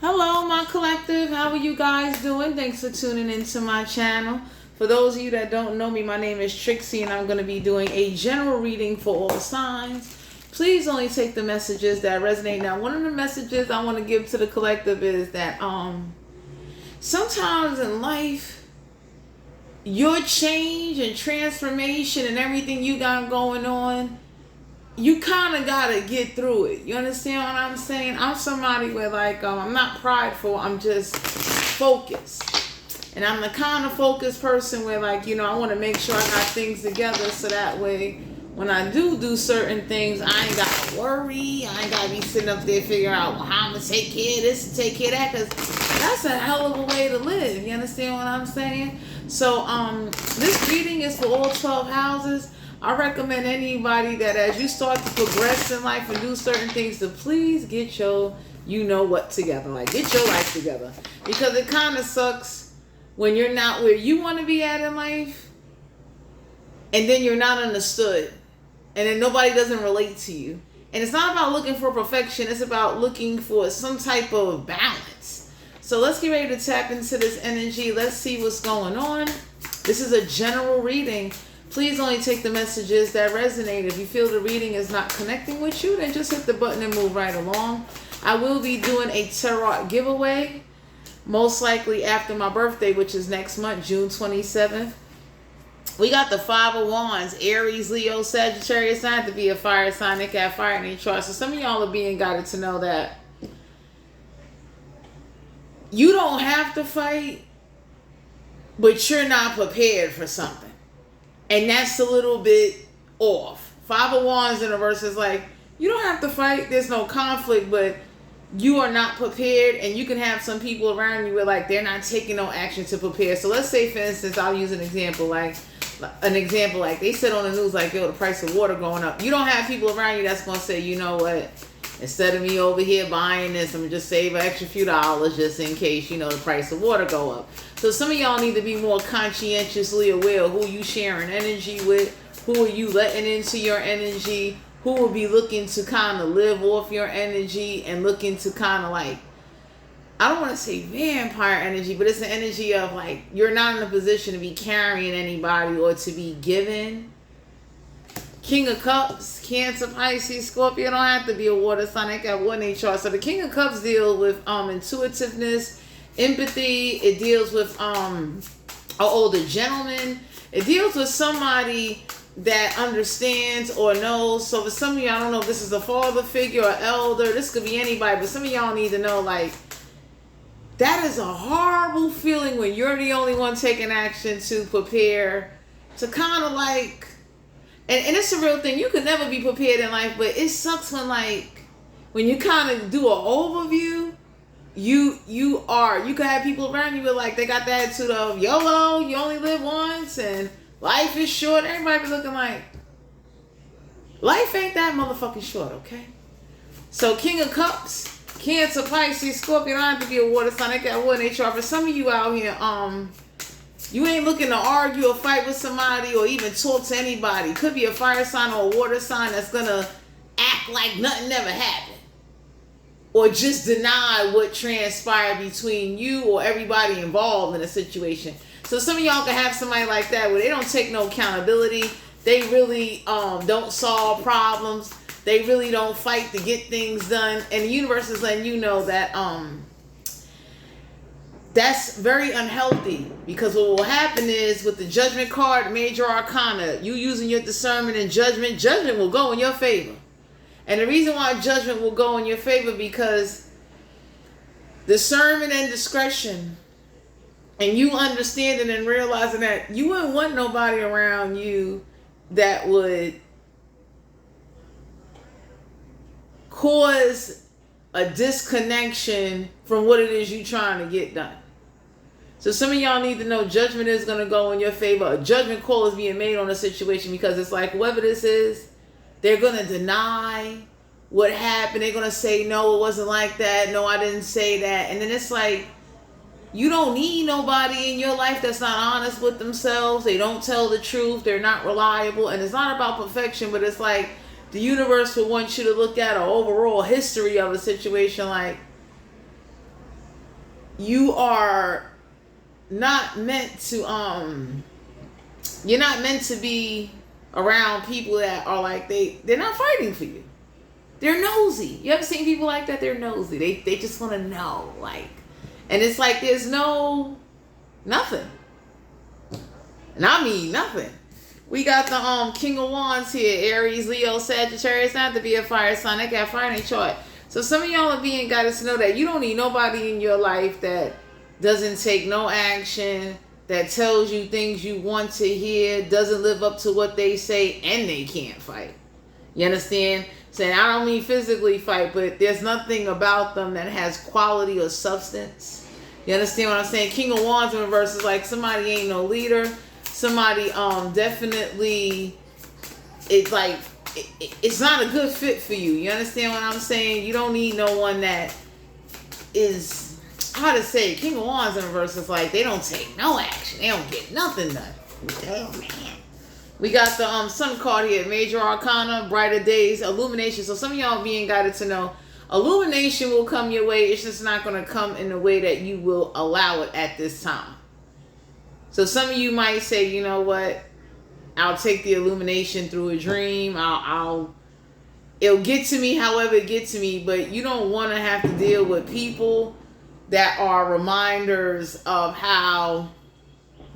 Hello, my collective. How are you guys doing? Thanks for tuning into my channel. For those of you that don't know me, my name is Trixie, and I'm going to be doing a general reading for all the signs. Please only take the messages that resonate. Now, one of the messages I want to give to the collective is that sometimes in life, your change and transformation and everything you got going on, you kind of got to get through it. You understand what I'm saying? I'm somebody where, like, I'm not prideful. I'm just focused. And I'm the kind of focused person where, like, I want to make sure I got things together so that way when I do certain things, I ain't got to worry. I ain't got to be sitting up there figuring out how I'm going to take care of this and take care of that, because that's a hell of a way to live. You understand what I'm saying? So this reading is for all 12 houses. I recommend anybody that as you start to progress in life and do certain things to please get your what together. Like, get your life together. Because it kind of sucks when you're not where you want to be at in life and then you're not understood and then nobody doesn't relate to you. And it's not about looking for perfection. It's about looking for some type of balance. So let's get ready to tap into this energy. Let's see what's going on. This is a general reading. Please only take the messages that resonate. If you feel the reading is not connecting with you, then just hit the button and move right along. I will be doing a tarot giveaway, most likely after my birthday, which is next month, June 27th. We got the Five of Wands, Aries, Leo, Sagittarius. I have to be a fire sign. They got fire in their chart. So some of y'all are being guided to know that you don't have to fight, but you're not prepared for something. And that's a little bit off. Five of Wands in reverse is like, you don't have to fight. There's no conflict, but you are not prepared. And you can have some people around you where, like, they're not taking no action to prepare. So let's say, for instance, I'll use an example. Like they said on the news, like, yo, the price of water going up. You don't have people around you that's going to say, you know what? Instead of me over here buying this, I'm going to just save an extra few dollars just in case, the price of water go up. So some of y'all need to be more conscientiously aware of who you sharing energy with, who are you letting into your energy, who will be looking to kind of live off your energy and looking to kind of, like, I don't want to say vampire energy, but it's an energy of, like, you're not in a position to be carrying anybody or to be given. King of Cups, Cancer, Pisces, Scorpio. Don't have to be a water sign. They got one in chart. So the King of Cups deal with intuitiveness, empathy. It deals with an older gentleman. It deals with somebody that understands or knows. So for some of you, I don't know if this is a father figure or elder. This could be anybody, but some of y'all need to know, like, that is a horrible feeling when you're the only one taking action to prepare to kind of, like, and it's a real thing. You could never be prepared in life, but it sucks when you kind of do an overview. You can have people around you with, like, they got the attitude of YOLO, you only live once, and life is short. Everybody be looking like, life ain't that motherfucking short, okay? So King of Cups, Cancer, Pisces, Scorpio. Don't have to be a water sign. They got one in chart. For some of you out here, you ain't looking to argue or fight with somebody or even talk to anybody. Could be a fire sign or a water sign that's gonna act like nothing ever happened, or just deny what transpired between you or everybody involved in a situation. So some of y'all can have somebody like that where they don't take no accountability. They really don't solve problems. They really don't fight to get things done. And the universe is letting you know that that's very unhealthy, because what will happen is with the Judgment card, Major Arcana, you using your discernment and judgment will go in your favor. And the reason why judgment will go in your favor, because discernment and discretion and you understanding and realizing that you wouldn't want nobody around you that would cause a disconnection from what it is you're trying to get done. So some of y'all need to know judgment is going to go in your favor. A judgment call is being made on a situation, because it's like, whoever this is, they're going to deny what happened. They're going to say, no, it wasn't like that. No, I didn't say that. And then it's like, you don't need nobody in your life that's not honest with themselves. They don't tell the truth. They're not reliable. And it's not about perfection, but it's like the universe will want you to look at an overall history of a situation, like, you are not meant to you're not meant to be around people that are like they're not fighting for you. They're nosy. You ever seen people like that? They're nosy. They just want to know, like, and it's like there's nothing. And I mean nothing. We got the King of Wands here, Aries, Leo, Sagittarius. Not to be a fire sign, they got fire in their chart. So some of y'all are being guided to know that you don't need nobody in your life that doesn't take no action, that tells you things you want to hear, doesn't live up to what they say, and they can't fight. You understand? Saying I don't mean physically fight, but there's nothing about them that has quality or substance. You understand what I'm saying? King of Wands in reverse is like somebody ain't no leader. Somebody definitely, it's like it's not a good fit for you. You understand what I'm saying? You don't need no one that is, how to say it? King of Wands in reverse is like they don't take no action. They don't get nothing done. Oh man. We got the Sun card here, Major Arcana, Brighter Days, Illumination. So some of y'all being guided to know illumination will come your way. It's just not going to come in the way that you will allow it at this time. So some of you might say, you know what? I'll take the illumination through a dream. It'll get to me however it gets to me, but you don't want to have to deal with people that are reminders of how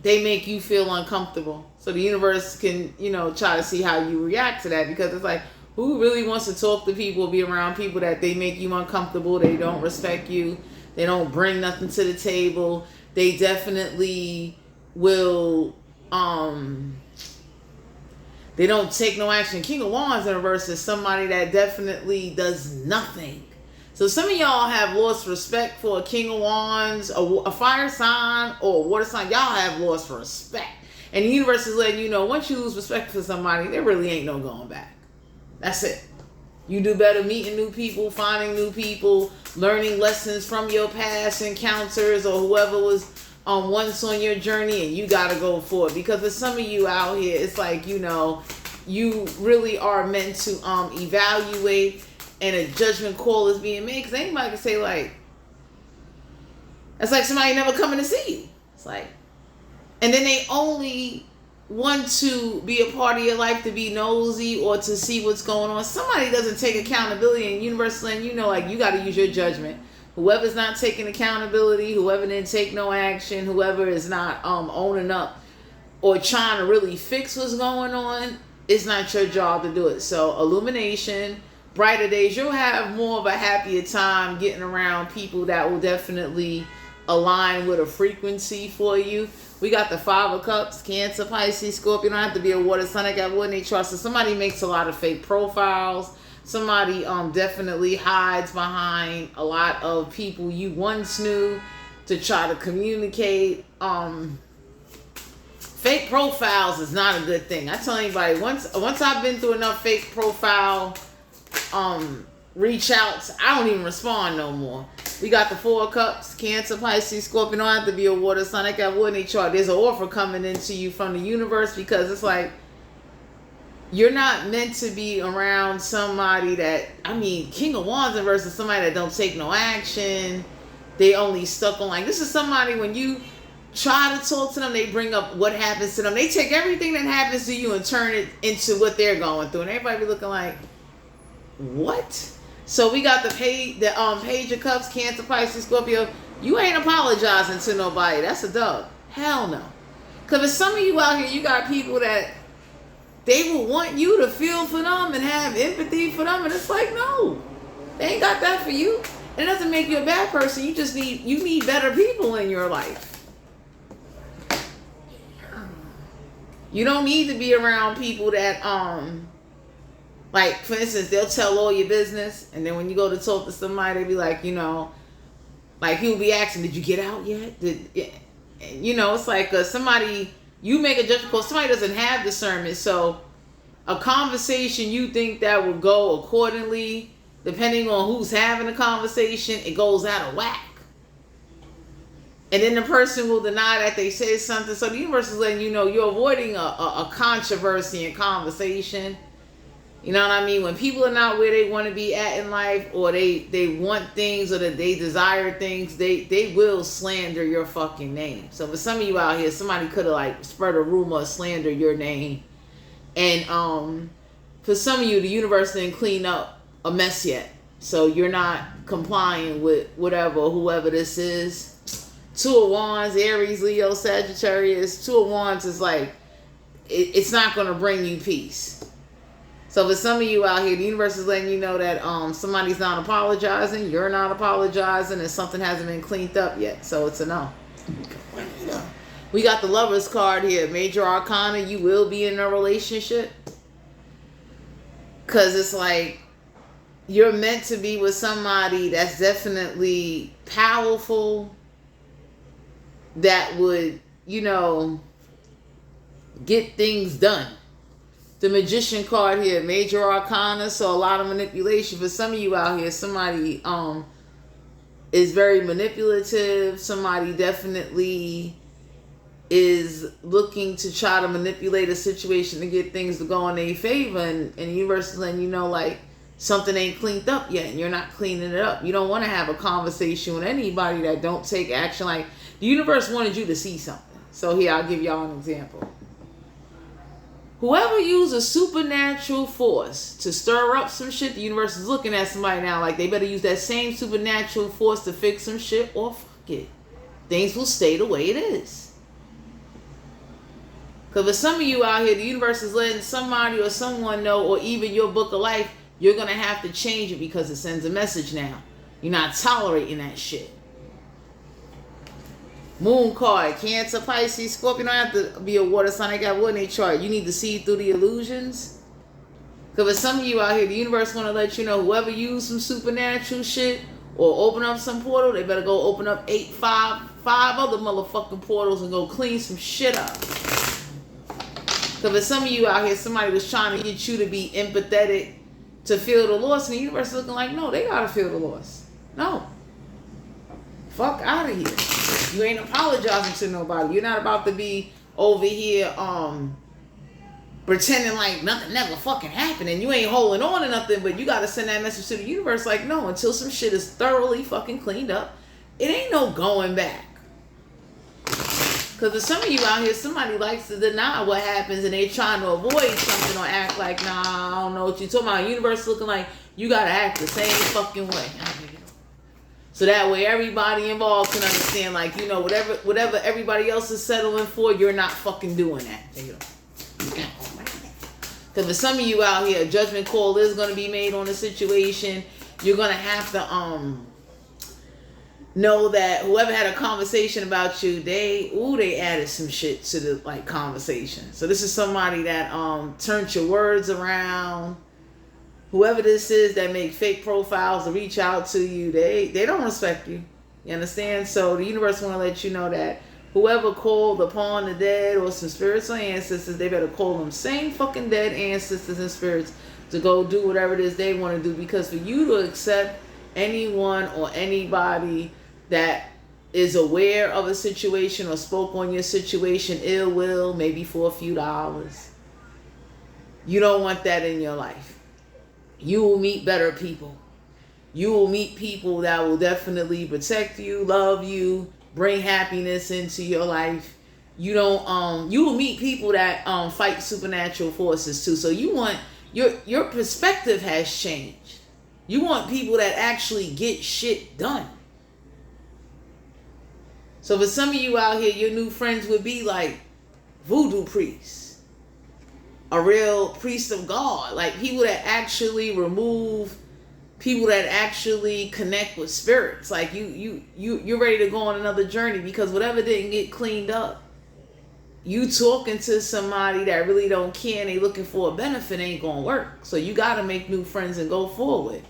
they make you feel uncomfortable. So the universe can, try to see how you react to that, because it's like, who really wants to talk to people, be around people that they make you uncomfortable, they don't respect you, they don't bring nothing to the table, they definitely will, they don't take no action. King of Wands in reverse is somebody that definitely does nothing. So some of y'all have lost respect for a King of Wands, a fire sign, or a water sign. Y'all have lost respect. And the universe is letting you know, once you lose respect for somebody, there really ain't no going back. That's it. You do better meeting new people, finding new people, learning lessons from your past encounters or whoever was once on your journey, and you got to go for it. Because for some of you out here, it's like, you really are meant to evaluate, and a judgment call is being made. Because anybody can say, like, it's like somebody never coming to see you. It's like, and then they only want to be a part of your life to be nosy or to see what's going on. Somebody doesn't take accountability, and universe letting you know, like, you got to use your judgment. Whoever's not taking accountability, whoever didn't take no action, whoever is not owning up or trying to really fix what's going on, it's not your job to do it. So illumination, brighter days, you'll have more of a happier time getting around people that will definitely align with a frequency for you. We got the 5 of Cups, Cancer, Pisces, Scorpio. You don't have to be a water sign. I got wood, they trust. So somebody makes a lot of fake profiles. Somebody definitely hides behind a lot of people you once knew to try to communicate. Fake profiles is not a good thing. I tell anybody, once I've been through enough fake profile reach outs, I don't even respond no more. We got the 4 of Cups, Cancer, Pisces, Scorpio. You don't have to be a water sign. I got wood in their chart. There's an offer coming into you from the universe, because it's like, you're not meant to be around somebody that, King of Wands versus somebody that don't take no action. They only stuck on, like, this is somebody, when you try to talk to them, they bring up what happens to them. They take everything that happens to you and turn it into what they're going through. And everybody be looking like, what? So we got the Page of Cups, Cancer, Pisces, Scorpio. You ain't apologizing to nobody. That's a dub. Hell no. Because for some of you out here, you got people that they will want you to feel for them and have empathy for them. And it's like, no, they ain't got that for you. It doesn't make you a bad person. You just need better people in your life. You don't need to be around people that, like, for instance, they'll tell all your business. And then when you go to talk to somebody, they be like, like, he'll be asking, did you get out yet? It's like somebody, you make a judgment call. Somebody doesn't have discernment. So a conversation you think that will go accordingly, depending on who's having the conversation, it goes out of whack. And then the person will deny that they said something. So the universe is letting you know you're avoiding a controversy in conversation. You know what I mean? When people are not where they want to be at in life, or they want things, or that they desire things, they will slander your fucking name. So for some of you out here, somebody could have like spread a rumor or slander your name. And for some of you, the universe didn't clean up a mess yet. So you're not complying with whoever this is. 2 of Wands, Aries, Leo, Sagittarius. 2 of Wands is like, it's not going to bring you peace. So for some of you out here, the universe is letting you know that somebody's not apologizing, you're not apologizing, and something hasn't been cleaned up yet. So it's a no. We got the Lovers card here. Major Arcana, you will be in a relationship. Because it's like, you're meant to be with somebody that's definitely powerful, that would, you know, get things done. The Magician card here, Major Arcana, so a lot of manipulation. For some of you out here, somebody is very manipulative. Somebody definitely is looking to try to manipulate a situation to get things to go in their favor. And the universe is letting you know, like, something ain't cleaned up yet, and you're not cleaning it up. You don't want to have a conversation with anybody that don't take action. Like, the universe wanted you to see something. So here, I'll give y'all an example. Whoever used a supernatural force to stir up some shit, the universe is looking at somebody now like they better use that same supernatural force to fix some shit, or fuck it. Things will stay the way it is. Because for some of you out here, the universe is letting somebody or someone know, or even your book of life, you're going to have to change it because it sends a message now. You're not tolerating that shit. Moon card, Cancer, Pisces, Scorpio. Don't have to be a water sign. They got wood in their chart. You need to see through the illusions. Because for some of you out here, the universe want to let you know, whoever used some supernatural shit or open up some portal, they better go open up five other motherfucking portals and go clean some shit up. Because for some of you out here, somebody was trying to get you to be empathetic, to feel the loss, and the universe is looking like, no, they gotta feel the loss. No. Fuck out of here. You ain't apologizing to nobody. You're not about to be over here pretending like nothing never fucking happened, and you ain't holding on to nothing, but you gotta send that message to the universe like, no, until some shit is thoroughly fucking cleaned up, it ain't no going back. Because for some of you out here, somebody likes to deny what happens, and they trying to avoid something or act like, nah, I don't know what you're talking about. Universe looking like you gotta act the same fucking way. So that way everybody involved can understand, like, you know, whatever everybody else is settling for, you're not fucking doing that. Because for some of you out here, a judgment call is going to be made on the situation. You're going to have to know that whoever had a conversation about you, they added some shit to the like conversation. So this is somebody that turned your words around. Whoever this is that make fake profiles to reach out to you, they don't respect you. You understand? So the universe want to let you know that whoever called upon the dead or some spirits or ancestors, they better call them same fucking dead ancestors and spirits to go do whatever it is they want to do. Because for you to accept anyone or anybody that is aware of a situation or spoke on your situation ill will, maybe for a few dollars, you don't want that in your life. You will meet better people. You will meet people that will definitely protect you, love you, bring happiness into your life. You will meet people that fight supernatural forces too. So you want your perspective has changed. You want people that actually get shit done. So for some of you out here, your new friends would be like voodoo priests. A real priest of God, like people that actually remove, people that actually connect with spirits. Like you're ready to go on another journey because whatever didn't get cleaned up, you talking to somebody that really don't care and they looking for a benefit ain't gonna work. So you gotta make new friends and go forward.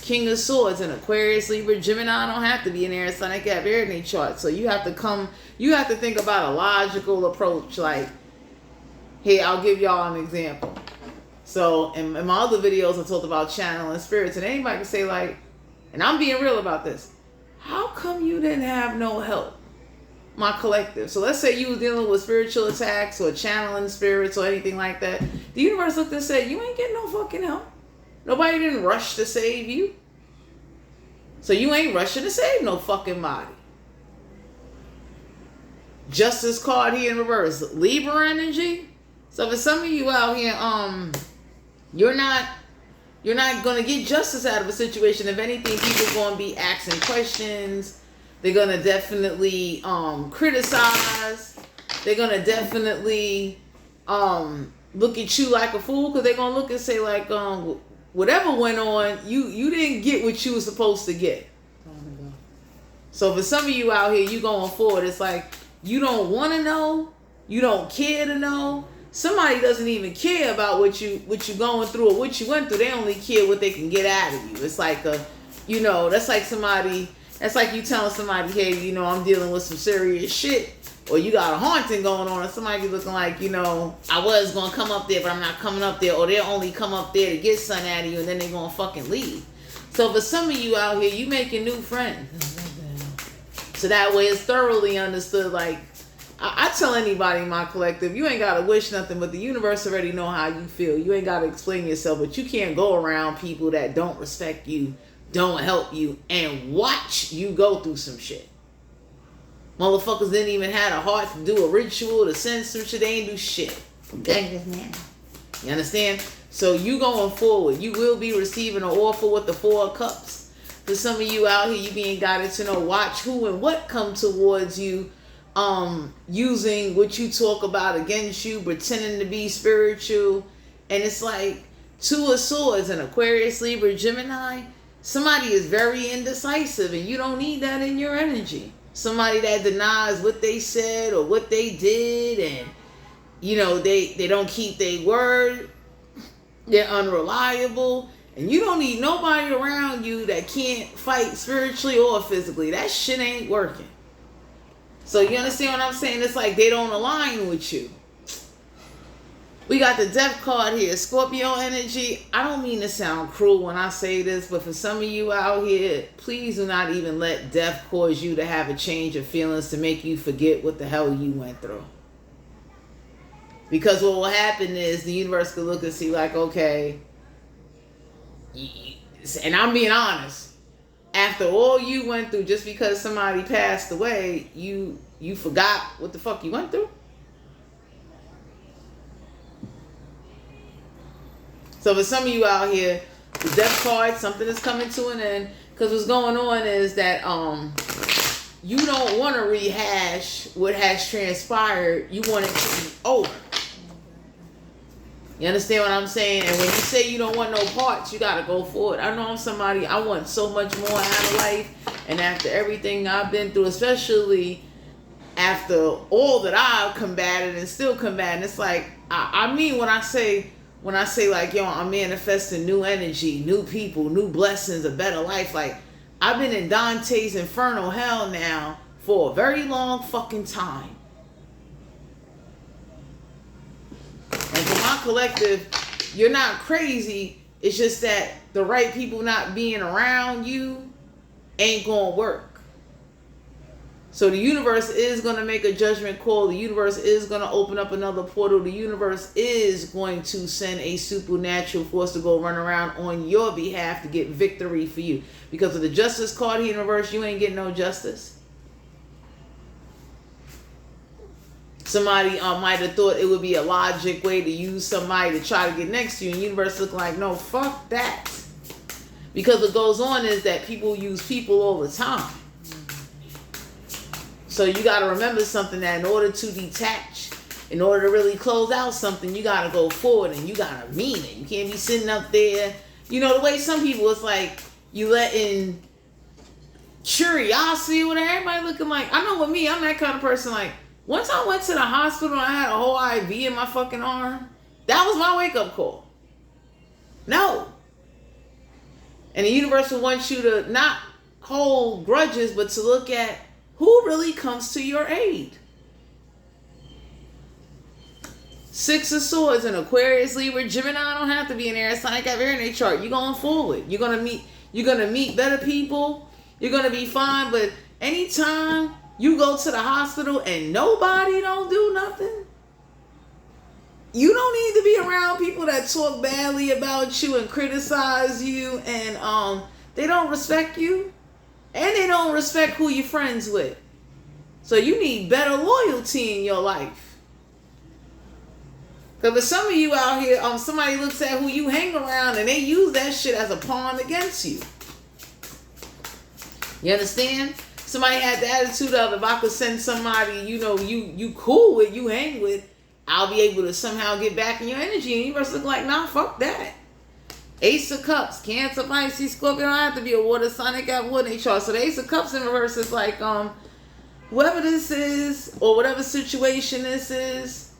King of Swords and Aquarius, Libra, Gemini don't have to be in there. It's like have air in their chart. So you have to think about a logical approach. Like, here, I'll give y'all an example. So in my other videos, I talked about channeling spirits, and anybody can say like, and I'm being real about this, how come you didn't have no help? my collective. So let's say you was dealing with spiritual attacks or channeling spirits or anything like that. The universe looked and said, you ain't getting no fucking help. Nobody didn't rush to save you. So you ain't rushing to save no fucking body. Justice card here in reverse. Libra energy. So for some of you out here, you're not gonna get justice out of a situation. If anything, people gonna be asking questions. They're gonna definitely criticize. They're gonna definitely look at you like a fool, because they're gonna look and say like, whatever went on, you didn't get what you were supposed to get. So for some of you out here, you going forward, it's like you don't want to know, you don't care to know. Somebody doesn't even care about what you going through or what you went through. They only care what they can get out of you. It's like that's like somebody. That's like you telling somebody, hey, I'm dealing with some serious shit, or you got a haunting going on, and somebody be looking like, I was going to come up there, but I'm not coming up there, or they'll only come up there to get something out of you, and then they're going to fucking leave. So for some of you out here, you making new friends. So that way it's thoroughly understood. Like, I tell anybody in my collective, you ain't got to wish nothing, but the universe already know how you feel. You ain't got to explain yourself, but you can't go around people that don't respect you, don't help you, and watch you go through some shit. Motherfuckers didn't even have a heart to do a ritual, to send some shit. They ain't do shit. Okay? You understand? So you going forward, you will be receiving an offer with the 4 of Cups. For some of you out here, you being guided to know, watch who and what come towards you, using what you talk about against you, pretending to be spiritual. And it's like 2 of Swords, an Aquarius, Libra, Gemini. Somebody is very indecisive, and you don't need that in your energy. Somebody that denies what they said or what they did, and they don't keep their word. They're unreliable, and you don't need nobody around you that can't fight spiritually or physically. That shit ain't working. So you understand what I'm saying? It's like they don't align with you. We got the Death card here. Scorpio energy. I don't mean to sound cruel when I say this, but for some of you out here, please do not even let death cause you to have a change of feelings to make you forget what the hell you went through. Because what will happen is the universe could look and see like, okay, and I'm being honest, after all you went through, just because somebody passed away, you forgot what the fuck you went through? So for some of you out here, the Death card, something is coming to an end. Because what's going on is that you don't want to rehash what has transpired. You want it to be over. You understand what I'm saying? And when you say you don't want no parts, you got to go for it. I know I'm somebody, I want so much more out of life. And after everything I've been through, especially after all that I've combated and still combating, it's like, I mean when I say like, yo, I'm manifesting new energy, new people, new blessings, a better life. Like, I've been in Dante's infernal hell now for a very long fucking time. And for my collective, you're not crazy. It's just that the right people not being around you ain't gonna work. So the universe is going to make a judgment call. The universe is going to open up another portal. The universe is going to send a supernatural force to go run around on your behalf to get victory for you. Because of the Justice card here in reverse, you ain't getting no justice. Somebody might have thought it would be a logic way to use somebody to try to get next to you. And the universe looking like, no, fuck that. Because what goes on is that people use people all the time. So you got to remember something, that in order to detach, in order to really close out something, you got to go forward and you got to mean it. You can't be sitting up there. You know, the way some people, it's like you letting curiosity or whatever. Everybody looking like, I know with me, I'm that kind of person. Like, once I went to the hospital and I had a whole IV in my fucking arm, that was my wake up call. No. And the universe will want you to not hold grudges, but to look at who really comes to your aid. 6 of Swords, an Aquarius, Libra, Gemini don't have to be an air sign. Got very in their chart. You're going forward. You're gonna meet better people. You're gonna be fine. But anytime You go to the hospital and nobody don't do nothing. You don't need to be around people that talk badly about you and criticize you, and they don't respect you, and they don't respect who you're friends with. So you need better loyalty in your life. Because for some of you out here, somebody looks at who you hang around and they use that shit as a pawn against you. You understand? Somebody had the attitude of, if I could send somebody, you cool with, you hang with, I'll be able to somehow get back in your energy. And the universe look like, nah, fuck that. Ace of Cups, Cancer, Pisces, Scorpio, don't have to be a water sign. They got wood in their chart. So the Ace of Cups in reverse is like, whoever this is, or whatever situation this is,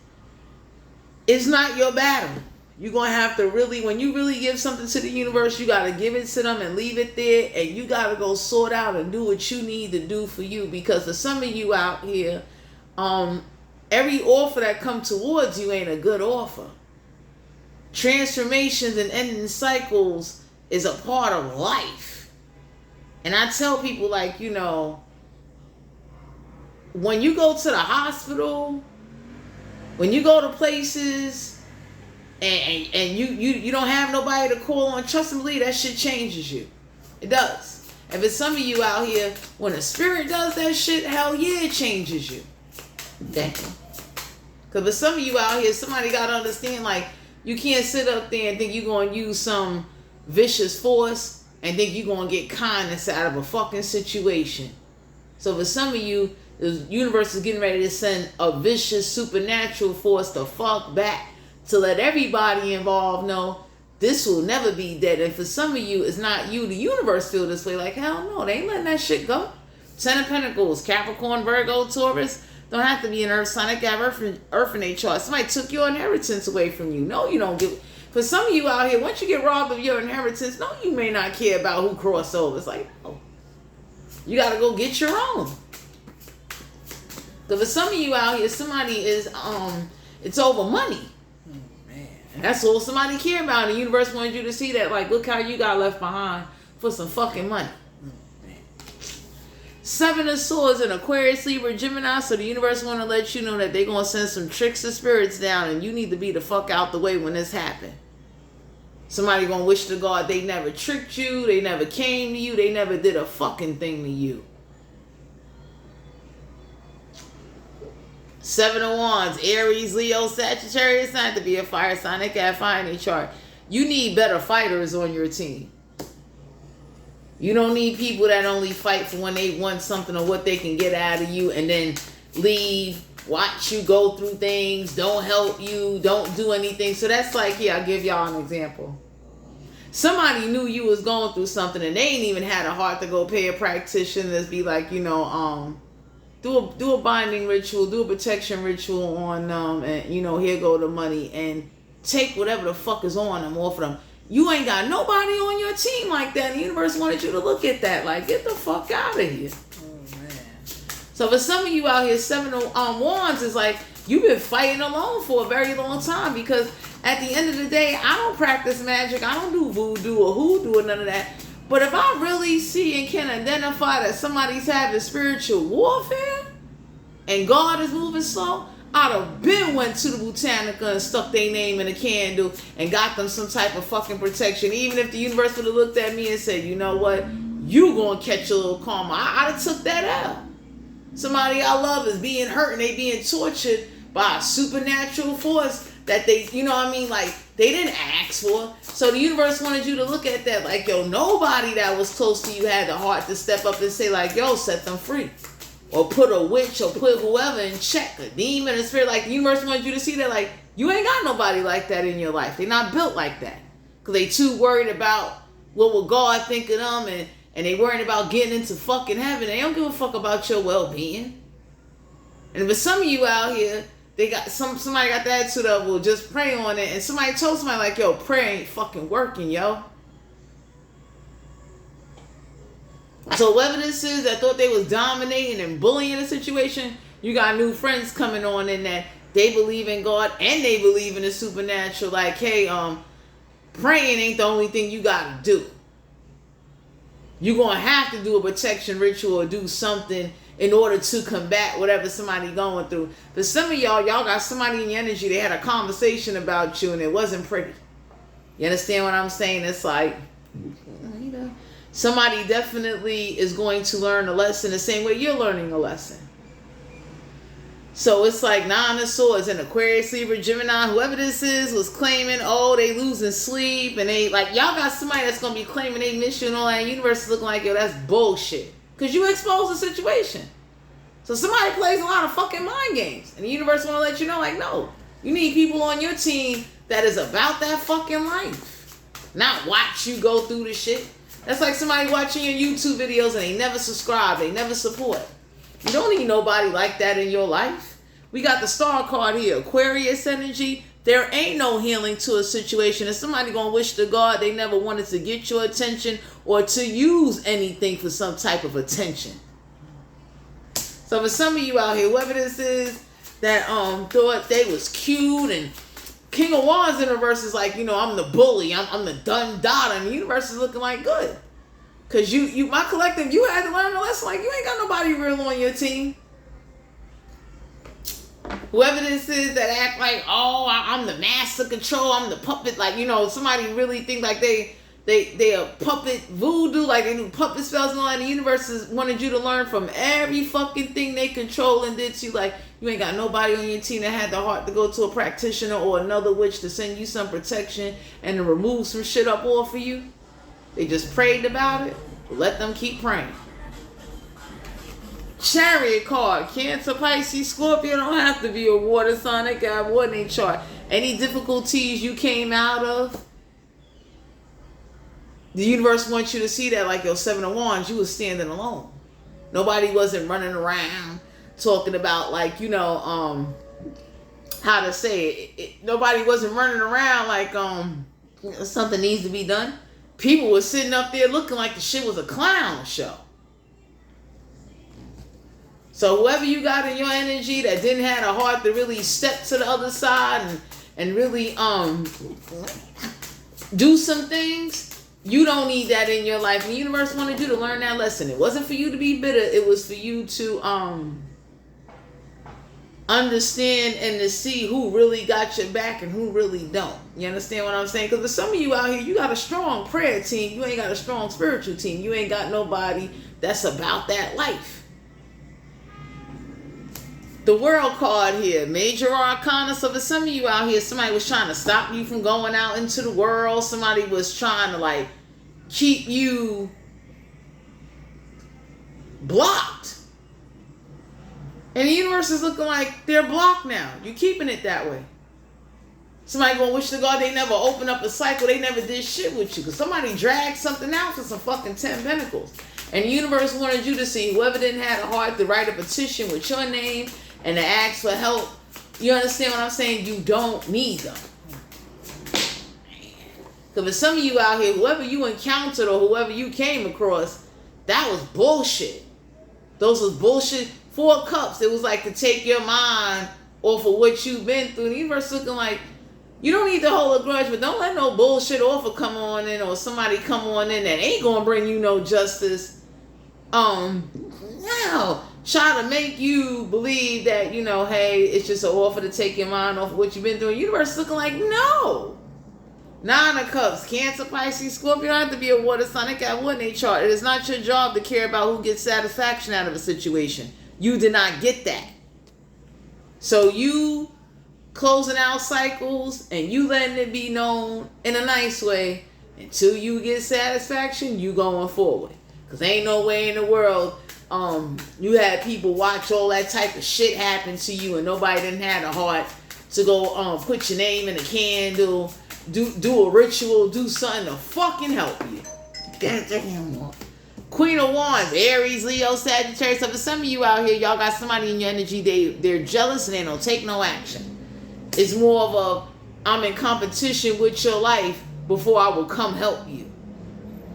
it's not your battle. You're going to have to really, when you really give something to the universe, you got to give it to them and leave it there. And you got to go sort out and do what you need to do for you. Because for some of you out here, every offer that comes towards you ain't a good offer. Transformations and ending cycles is a part of life. And I tell people, like, when you go to the hospital, when you go to places, and you don't have nobody to call on, trust and believe, that shit changes you. It does. And for some of you out here, when the spirit does that shit, hell yeah, it changes you. Okay? Because for some of you out here, somebody got to understand, like, you can't sit up there and think you're going to use some vicious force and think you're going to get kindness out of a fucking situation. So for some of you, the universe is getting ready to send a vicious supernatural force to fuck back, to let everybody involved know this will never be dead. And for some of you, it's not you. The universe feel this way. Like, hell no, they ain't letting that shit go. Ten of Pentacles, Capricorn, Virgo, Taurus. Don't have to be an earth sign. They got earth in their chart. Somebody took your inheritance away from you. No, you don't give. For some of you out here, once you get robbed of your inheritance, no, you may not care about who crossed over. It's like, no. You got to go get your own. So for some of you out here, somebody is, it's over money. That's all somebody care about. The universe wanted you to see that. Like, look how you got left behind for some fucking money. Seven of Swords in Aquarius, Libra, Gemini. So the universe want to let you know that they're going to send some tricks of spirits down, and you need to be the fuck out the way when this happen. Somebody going to wish to God they never tricked you. They never came to you. They never did a fucking thing to you. Seven of Wands, Aries, Leo, Sagittarius, not to be a fire sign. They got fire in their chart. You need better fighters on your team. You don't need people that only fight for when they want something or what they can get out of you and then leave, watch you go through things, don't help you, don't do anything. So that's like, here, I'll give y'all an example. Somebody knew you was going through something and they ain't even had a heart to go pay a practitioner to be like, do a binding ritual, do a protection ritual on them, and here go the money, and take whatever the fuck is on them off of them. You ain't got nobody on your team like that. The universe wanted you to look at that. Like, get the fuck out of here. Oh, man. So for some of you out here, Seven of Wands is like, you've been fighting alone for a very long time, because at the end of the day, I don't practice magic. I don't do voodoo or hoodoo or none of that. But if I really see and can identify that somebody's having spiritual warfare and God is moving slow, I'd have been went to the Botanica and stuck their name in a candle and got them some type of fucking protection. Even if the universe would have looked at me and said, you know what, you gonna catch a little karma, I'd have took that out. Somebody I love is being hurt and they being tortured by a supernatural force that they, like, they didn't ask for. So the universe wanted you to look at that like, yo, nobody that was close to you had the heart to step up and say like, yo, set them free. Or put a witch or put whoever in check, a demon, a spirit. Like, the universe wanted you to see that, like, you ain't got nobody like that in your life. They're not built like that. Because they too worried about what will God think of them, and they worried about getting into fucking heaven. They don't give a fuck about your well-being. And for some of you out here, they got somebody got the attitude of, well, just pray on it. And somebody told somebody like, yo, prayer ain't fucking working, yo. So whoever this is that thought they was dominating and bullying the situation, you got new friends coming on in that they believe in God and they believe in the supernatural. Like, hey, praying ain't the only thing you gotta do. You're gonna have to do a protection ritual or do something in order to combat whatever somebody going through. For some of y'all got somebody in your energy, they had a conversation about you and it wasn't pretty. You understand what I'm saying? It's like, you know, somebody definitely is going to learn a lesson the same way you're learning a lesson. So it's like Nine of Swords and Aquarius, Libra, Gemini, whoever this is was claiming, oh, they losing sleep. And they, like, y'all got somebody that's going to be claiming they miss you and all that. The universe is looking like, yo, that's bullshit. Because you exposed the situation. So somebody plays a lot of fucking mind games. And the universe want to let you know, like, no. You need people on your team that is about that fucking life. Not watch you go through the shit. That's like somebody watching your YouTube videos and they never subscribe. They never support. You don't need nobody like that in your life. We got the star card here, Aquarius energy. There ain't no healing to a situation. If somebody gonna wish to God they never wanted to get your attention or to use anything for some type of attention. So for some of you out here, whoever this is that thought they was cute, and King of Wands in reverse is like, you know, I'm the bully, I'm the dun dada, and the universe is looking like good. Cause you my collective, you had to learn a lesson. Like, you ain't got nobody real on your team. Whoever this is that act like, oh, I'm the master control, I'm the puppet, like, you know, somebody really think like they a puppet voodoo, like they do puppet spells and all that. The universe wanted you to learn from every fucking thing they control and did to you. Like, you ain't got nobody on your team that had the heart to go to a practitioner or another witch to send you some protection and to remove some shit up off of you. They just prayed about it. Let them keep praying. Chariot card. Cancer, Pisces, Scorpio don't have to be a water sign. They got water in their chart. Any difficulties you came out of, the universe wants you to see that, like your Seven of Wands, you was standing alone. Nobody wasn't running around talking about, like, you know, how to say it. Nobody wasn't running around like something needs to be done. People were sitting up there looking like the shit was a clown show. So whoever you got in your energy that didn't have a heart to really step to the other side and really do some things, you don't need that in your life. And the universe wanted you to learn that lesson. It wasn't for you to be bitter. It was for you to understand and to see who really got your back and who really don't. You understand what I'm saying? Because for some of you out here, you got a strong prayer team. You ain't got a strong spiritual team. You ain't got nobody that's about that life. The World card here, Major Arcana. So for some of you out here, somebody was trying to stop you from going out into the world. Somebody was trying to, like, keep you blocked. And the universe is looking like they're blocked now. You're keeping it that way. Somebody gonna wish to God they never opened up a cycle. They never did shit with you. Because somebody dragged something out for some fucking 10 pentacles. And the universe wanted you to see whoever didn't have the heart to write a petition with your name and to ask for help. You understand what I'm saying? You don't need them. Because for some of you out here, whoever you encountered or whoever you came across, that was bullshit. Those was bullshit. 4 cups. It was like to take your mind off of what you've been through. The universe looking like, you don't need to hold a grudge, but don't let no bullshit offer come on in or somebody come on in that ain't going to bring you no justice. Now, try to make you believe that, you know, hey, it's just an offer to take your mind off of what you've been through. The universe is looking like, no. 9 of Cups, Cancer, Pisces, Scorpio. You don't have to be a water sign. They got wood in their chart. It is not your job to care about who gets satisfaction out of a situation. You did not get that. So you closing out cycles and you letting it be known in a nice way until you get satisfaction, you going forward. Because ain't no way in the world you had people watch all that type of shit happen to you and nobody didn't have the heart to go put your name in a candle, do a ritual, do something to fucking help you. Queen of Wands, Aries, Leo, Sagittarius. So for some of you out here, y'all got somebody in your energy, they're jealous and they don't take no action. It's more of a, I'm in competition with your life before I will come help you.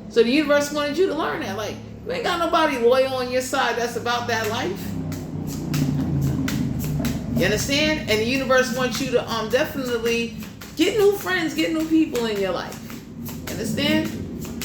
So the universe wanted you to learn that. Like, you ain't got nobody loyal on your side that's about that life. You understand? And the universe wants you to definitely get new friends, get new people in your life. You understand?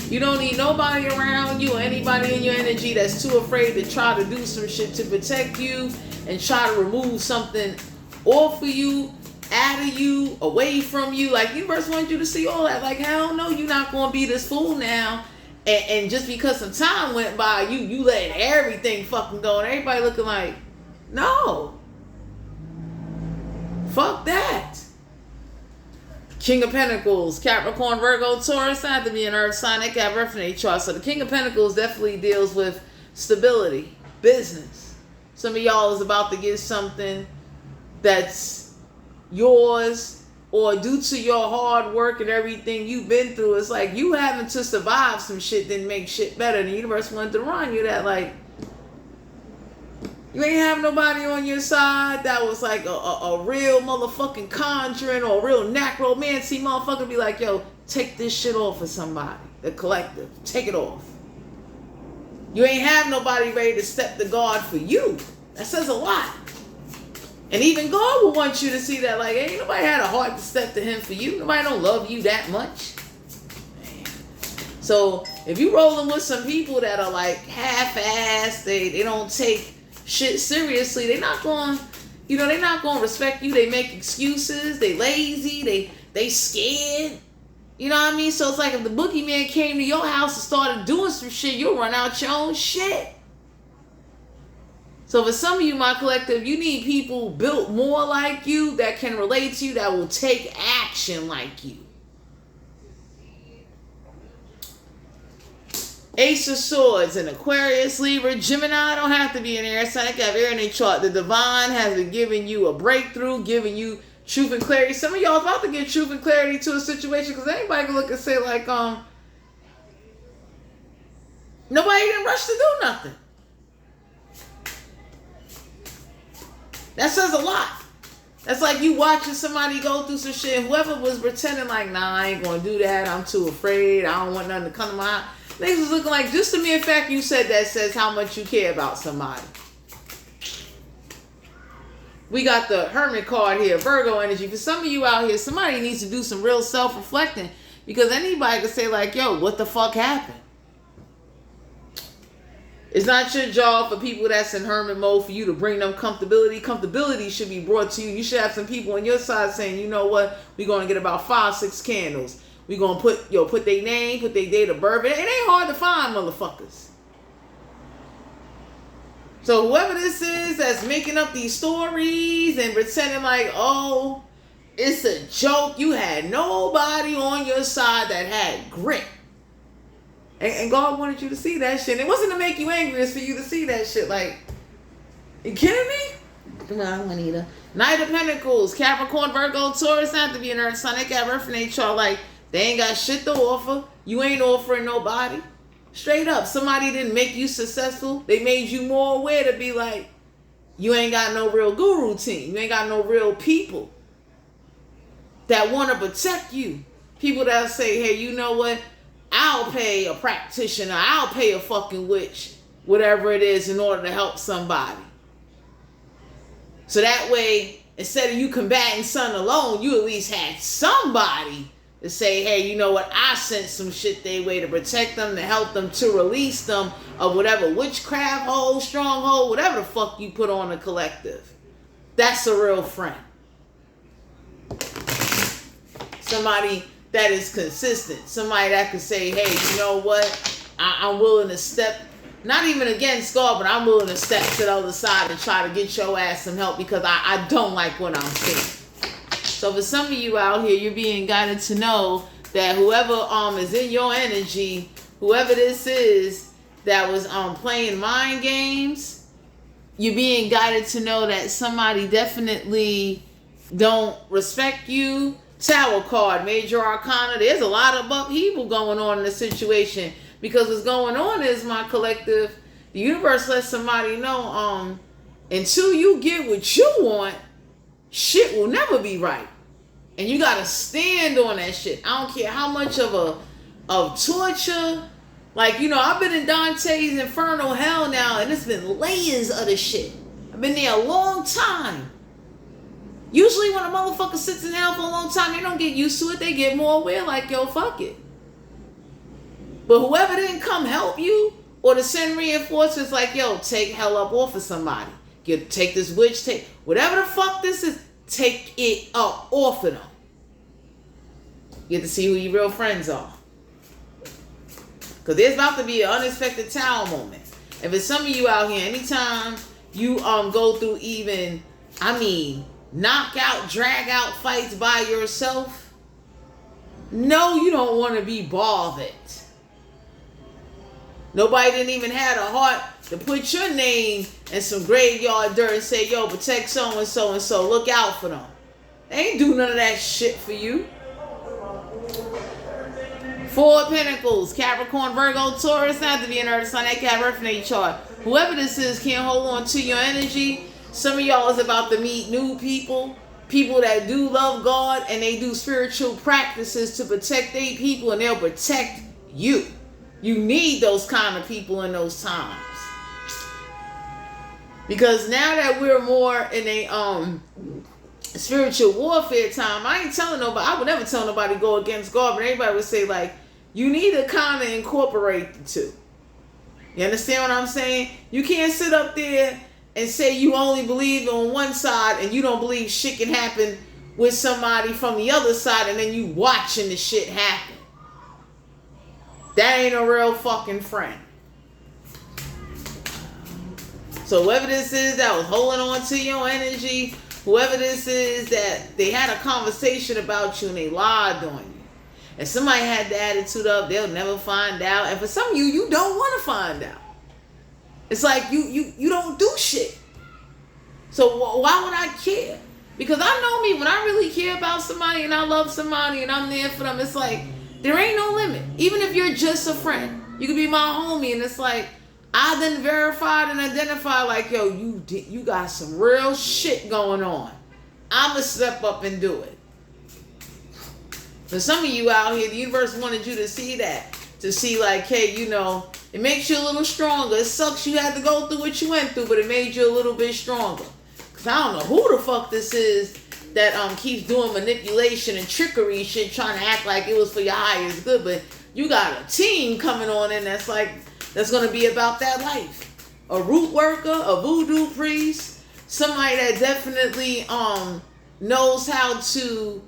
You don't need nobody around you or anybody in your energy that's too afraid to try to do some shit to protect you and try to remove something off of you, out of you, away from you. Like, the universe wants you to see all that. Like, hell no, you're not going to be this fool now. And just because some time went by, you let everything fucking go. And everybody looking like, no. Fuck that. King of Pentacles, Capricorn, Virgo, Taurus, not to be an earth sign, they got birth in their chart. So the King of Pentacles definitely deals with stability, business. Some of y'all is about to get something that's yours, or due to your hard work and everything you've been through, it's like you having to survive some shit didn't make shit better. The universe wanted to remind you that, like, you ain't have nobody on your side that was like a real motherfucking conjuring or a real necromancy motherfucker. Be like, yo, take this shit off of somebody. The collective. Take it off. You ain't have nobody ready to step the guard for you. That says a lot. And even God will want you to see that, like, ain't nobody had a heart to step to him for you. Nobody don't love you that much. Man. So if you rolling with some people that are like half-assed, they don't take shit seriously, they're not going, they're not going to respect you. They make excuses. They lazy. They scared. You know what I mean? So it's like if the boogeyman came to your house and started doing some shit, you'll run out your own shit. So for some of you, my collective, you need people built more like you, that can relate to you, that will take action like you. Ace of Swords in Aquarius, Libra, Gemini. Don't have to be an air sign. They got air in their chart. The divine has been giving you a breakthrough, giving you truth and clarity. Some of y'all about to get truth and clarity to a situation, because anybody can look and say, like, nobody didn't rush to do nothing. That says a lot. That's like you watching somebody go through some shit. Whoever was pretending like, nah, I ain't gonna do that. I'm too afraid. I don't want nothing to come to my house. Niggas was looking like, just the mere fact you said that says how much you care about somebody. We got the Hermit card here, Virgo energy. For some of you out here, somebody needs to do some real self-reflecting, because anybody could say, like, yo, what the fuck happened? It's not your job for people that's in hermit mode for you to bring them comfortability. Comfortability should be brought to you. You should have some people on your side saying, you know what, we're going to get about 5-6 candles. We're going to put their name, put their date of birth. It ain't hard to find, motherfuckers. So whoever this is that's making up these stories and pretending like, oh, it's a joke. You had nobody on your side that had grit. And God wanted you to see that shit. It wasn't to make you angry. It's for you to see that shit. Like, you kidding me? Come on, Juanita. Knight of Pentacles, Capricorn, Virgo, Taurus, not to be an earth sign. They got birth in their chart. Like, they ain't got shit to offer. You ain't offering nobody. Straight up. Somebody didn't make you successful. They made you more aware to be like, you ain't got no real guru team. You ain't got no real people that want to protect you. People that say, hey, you know what? I'll pay a practitioner. I'll pay a fucking witch, whatever it is, in order to help somebody. So that way, instead of you combating something alone, you at least had somebody to say, hey, you know what? I sent some shit their way to protect them, to help them, to release them of whatever witchcraft hole, stronghold, whatever the fuck you put on a collective. That's a real friend. Somebody that is consistent. Somebody that can say, hey, you know what? I'm willing to step, not even against God, but I'm willing to step to the other side and try to get your ass some help, because I don't like what I'm seeing. So for some of you out here, you're being guided to know that whoever is in your energy, whoever this is that was playing mind games, you're being guided to know that somebody definitely don't respect you. Tower card, Major Arcana. There's a lot of upheaval going on in the situation, because what's going on is, my collective, the universe lets somebody know, until you get what you want, shit will never be right. And you gotta stand on that shit. I don't care how much of torture. Like, I've been in Dante's Infernal Hell now, and it's been layers of the shit. I've been there a long time. Usually when a motherfucker sits in hell for a long time, they don't get used to it. They get more aware, like, yo, fuck it. But whoever didn't come help you or to send reinforcements like, yo, take hell up off of somebody. Take this witch, take whatever the fuck this is, take it up off of them. You get to see who your real friends are. Because there's about to be an unexpected tower moment. If it's some of you out here, anytime you go through even, knockout, drag out fights by yourself, no, you don't want to be bothered. Nobody didn't even have the heart to put your name in some graveyard dirt and say, yo, protect so-and-so and so. Look out for them. They ain't do none of that shit for you. 4 of Pentacles, Capricorn, Virgo, Taurus, not to be an earth sign, that can have in chart. Whoever this is can't hold on to your energy. Some of y'all is about to meet new people. People that do love God and they do spiritual practices to protect their people, and they'll protect you. You need those kind of people in those times. Because now that we're more in a spiritual warfare time, I ain't telling nobody, I would never tell nobody to go against God, but everybody would say, like, you need to kind of incorporate the two. You understand what I'm saying? You can't sit up there and say you only believe on one side and you don't believe shit can happen with somebody from the other side, and then you watching the shit happen. That ain't a real fucking friend. So whoever this is that was holding on to your energy, whoever this is that they had a conversation about you and they lied on you, and somebody had the attitude of they'll never find out, and for some of you, you don't want to find out. It's like you don't do shit. So why would I care? Because I know me, when I really care about somebody and I love somebody and I'm there for them, it's like there ain't no limit. Even if you're just a friend, you could be my homie, and it's like I then verified and identified, like, yo, you got some real shit going on. I'ma step up and do it. For some of you out here, the universe wanted you to see that. To see, like, hey, it makes you a little stronger. It sucks you had to go through what you went through, but it made you a little bit stronger. Because I don't know who the fuck this is that keeps doing manipulation and trickery shit, trying to act like it was for your highest good, but you got a team coming on in that's going to be about that life. A root worker, a voodoo priest, somebody that definitely knows how to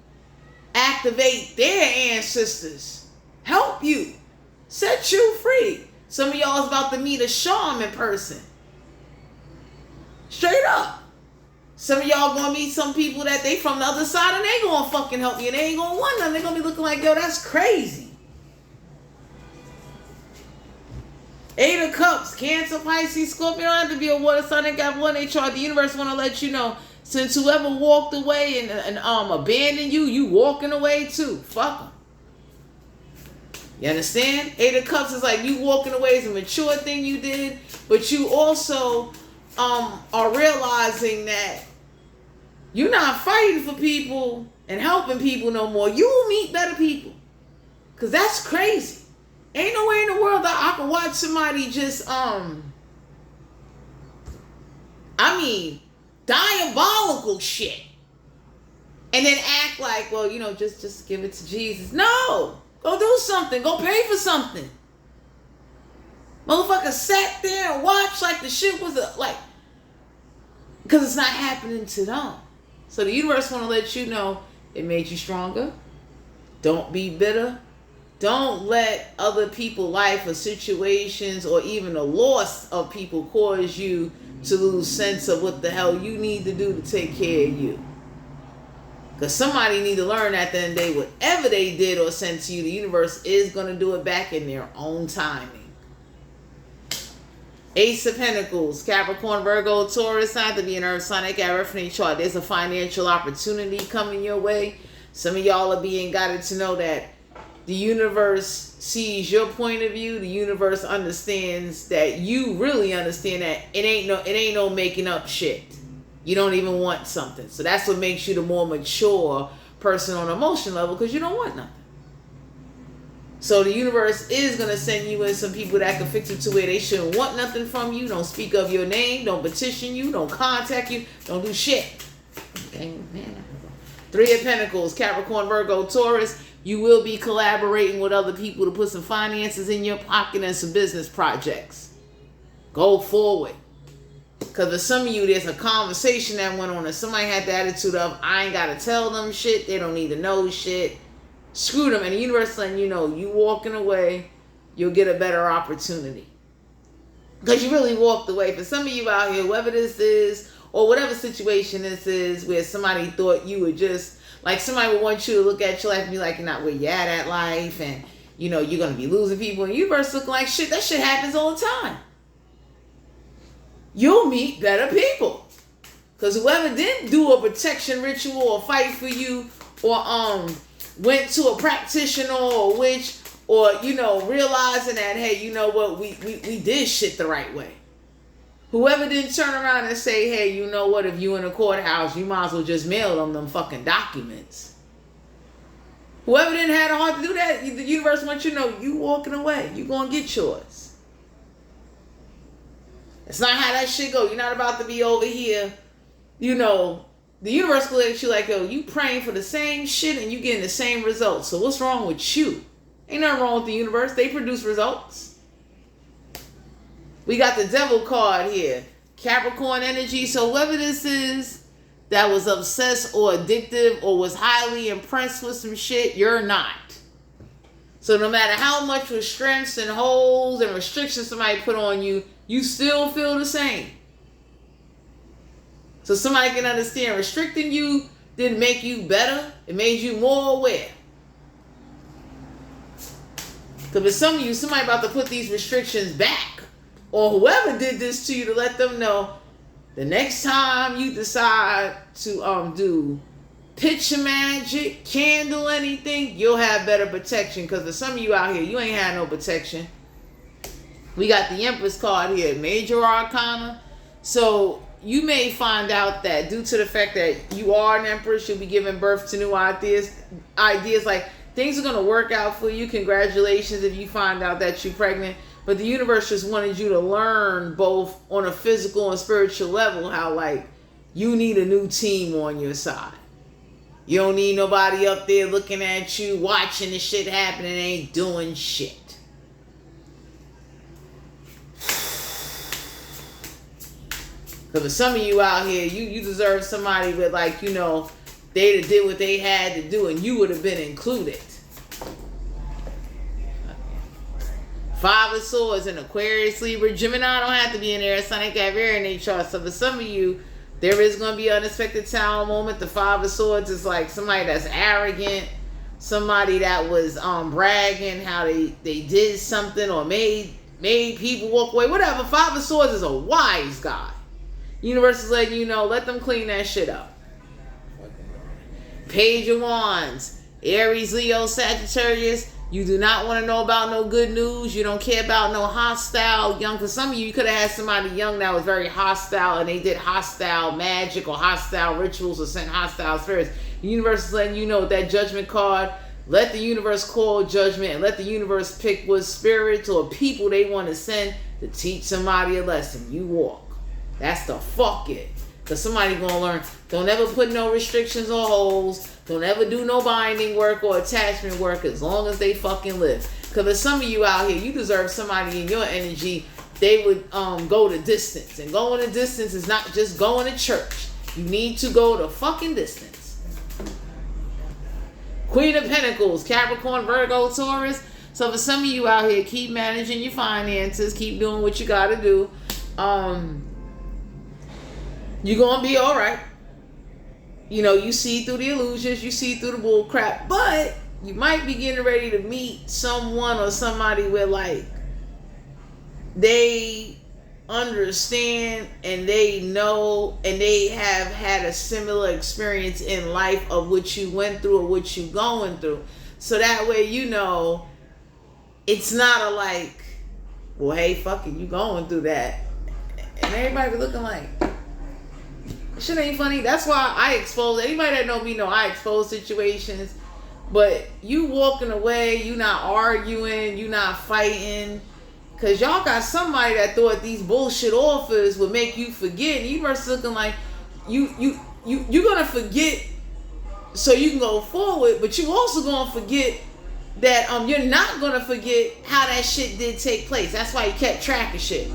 activate their ancestors, help you, set you free. Some of y'all is about to meet a shaman person. Straight up. Some of y'all gonna meet some people that they from the other side and they gonna fucking help you, and they ain't gonna want nothing. They gonna be looking like, yo, that's crazy. 8 of Cups, Cancer, Pisces, Scorpio. Don't have to be a water sign. They got one they chart. The universe want to let you know, since whoever walked away and abandoned you, you walking away too. Fuck them. You understand? 8 of Cups is like you walking away is a mature thing you did, but you also are realizing that you're not fighting for people and helping people no more. You will meet better people. Because that's crazy. Ain't no way in the world that I can watch somebody just, diabolical shit. And then act like, well, just give it to Jesus. No! Go do something. Go pay for something. Motherfucker sat there and watched like the shit was because it's not happening to them. So the universe want to let you know it made you stronger. Don't be bitter. Don't let other people's life or situations or even the loss of people cause you to lose sense of what the hell you need to do to take care of you. Because somebody need to learn at the end of the day, whatever they did or sent to you, the universe is going to do it back in their own timing. Ace of Pentacles, Capricorn, Virgo, Taurus, not to be an earth sign. They got reference chart. There's a financial opportunity coming your way. Some of y'all are being guided to know that the universe sees your point of view. The universe understands that you really understand that it ain't no making up shit. You don't even want something. So that's what makes you the more mature person on an emotion level, because you don't want nothing. So the universe is going to send you in some people that can fix it to where they shouldn't want nothing from you. Don't speak of your name. Don't petition you. Don't contact you. Don't do shit. Okay, man. 3 of Pentacles, Capricorn, Virgo, Taurus. You will be collaborating with other people to put some finances in your pocket and some business projects. Go forward. Because for some of you, there's a conversation that went on and somebody had the attitude of, I ain't got to tell them shit. They don't need to know shit. Screw them. And the universe letting you know, you walking away, you'll get a better opportunity. Because you really walked away. For some of you out here, whoever this is, or whatever situation this is, where somebody thought you would just, like somebody would want you to look at your life and be like, you're not where you're at life, and you know, you're going to be losing people. And the universe looking like shit. That shit happens all the time. You'll meet better people. Because whoever didn't do a protection ritual or fight for you, or went to a practitioner or a witch, or, you know, realizing that, hey, you know what, we did shit the right way. Whoever didn't turn around and say, hey, you know what, if you in a courthouse, you might as well just mail them fucking documents. Whoever didn't have the heart to do that, the universe wants you to know, you walking away. You going to get yours. It's not how that shit go. You're not about to be over here. You know, the universe will look at you like, yo, you praying for the same shit and you getting the same results. So what's wrong with you? Ain't nothing wrong with the universe. They produce results. We got the devil card here. Capricorn energy. So whoever this is that was obsessed or addictive or was highly impressed with some shit, you're not. So no matter how much restraints and holds and restrictions somebody put on you, you still feel the same. So somebody can understand restricting you didn't make you better. It made you more aware. Because for some of you, somebody about to put these restrictions back. Or whoever did this to you to let them know the next time you decide to do picture magic, candle, anything, you'll have better protection. Because for some of you out here, you ain't had no protection. We got the Empress card here, Major Arcana. So you may find out that due to the fact that you are an Empress, you'll be giving birth to new ideas. Ideas like things are going to work out for you. Congratulations if you find out that you're pregnant. But the universe just wanted you to learn both on a physical and spiritual level how, like, you need a new team on your side. You don't need nobody up there looking at you, watching the shit happen and ain't doing shit. Because for some of you out here, you deserve somebody with, like, you know, they did what they had to do and you would have been included. Five of Swords in Aquarius, Libra, Gemini don't have to be in there. Sun and Capricorn in their chart. So for some of you, there is going to be an unexpected tower moment. The Five of Swords is like somebody that's arrogant, somebody that was bragging how they did something or made people walk away. Whatever. Five of Swords is a wise guy. Universe is letting you know, let them clean that shit up. Page of Wands, Aries, Leo, Sagittarius. You do not want to know about no good news. You don't care about no hostile young. For some of you, you could have had somebody young that was very hostile and they did hostile magic or hostile rituals or sent hostile spirits. The universe is letting you know with that Judgment card, let the universe call judgment and let the universe pick what spirits or people they want to send to teach somebody a lesson. You walk. That's the fuck it. Because somebody going to learn. Don't ever put no restrictions or holds. Don't ever do no binding work or attachment work as long as they fucking live. Because for some of you out here, you deserve somebody in your energy. They would go the distance. And going the distance is not just going to church. You need to go the fucking distance. Queen of Pentacles, Capricorn, Virgo, Taurus. So for some of you out here, keep managing your finances. Keep doing what you got to do. You're going to be all right. You know, you see through the illusions, you see through the bull crap, but you might be getting ready to meet someone or somebody where, like, they understand and they know and they have had a similar experience in life of what you went through or what you going through. So that way, you know, it's not a like, well, hey, fuck it, you going through that. And everybody be looking like, shit ain't funny. That's why I expose, anybody that know me know I expose situations. But you walking away, you not arguing, you not fighting. Because y'all got somebody that thought these bullshit offers would make you forget. And you were looking like you're going to forget so you can go forward, but you also gonna forget that you're not gonna forget how that shit did take place. That's why you kept track of shit.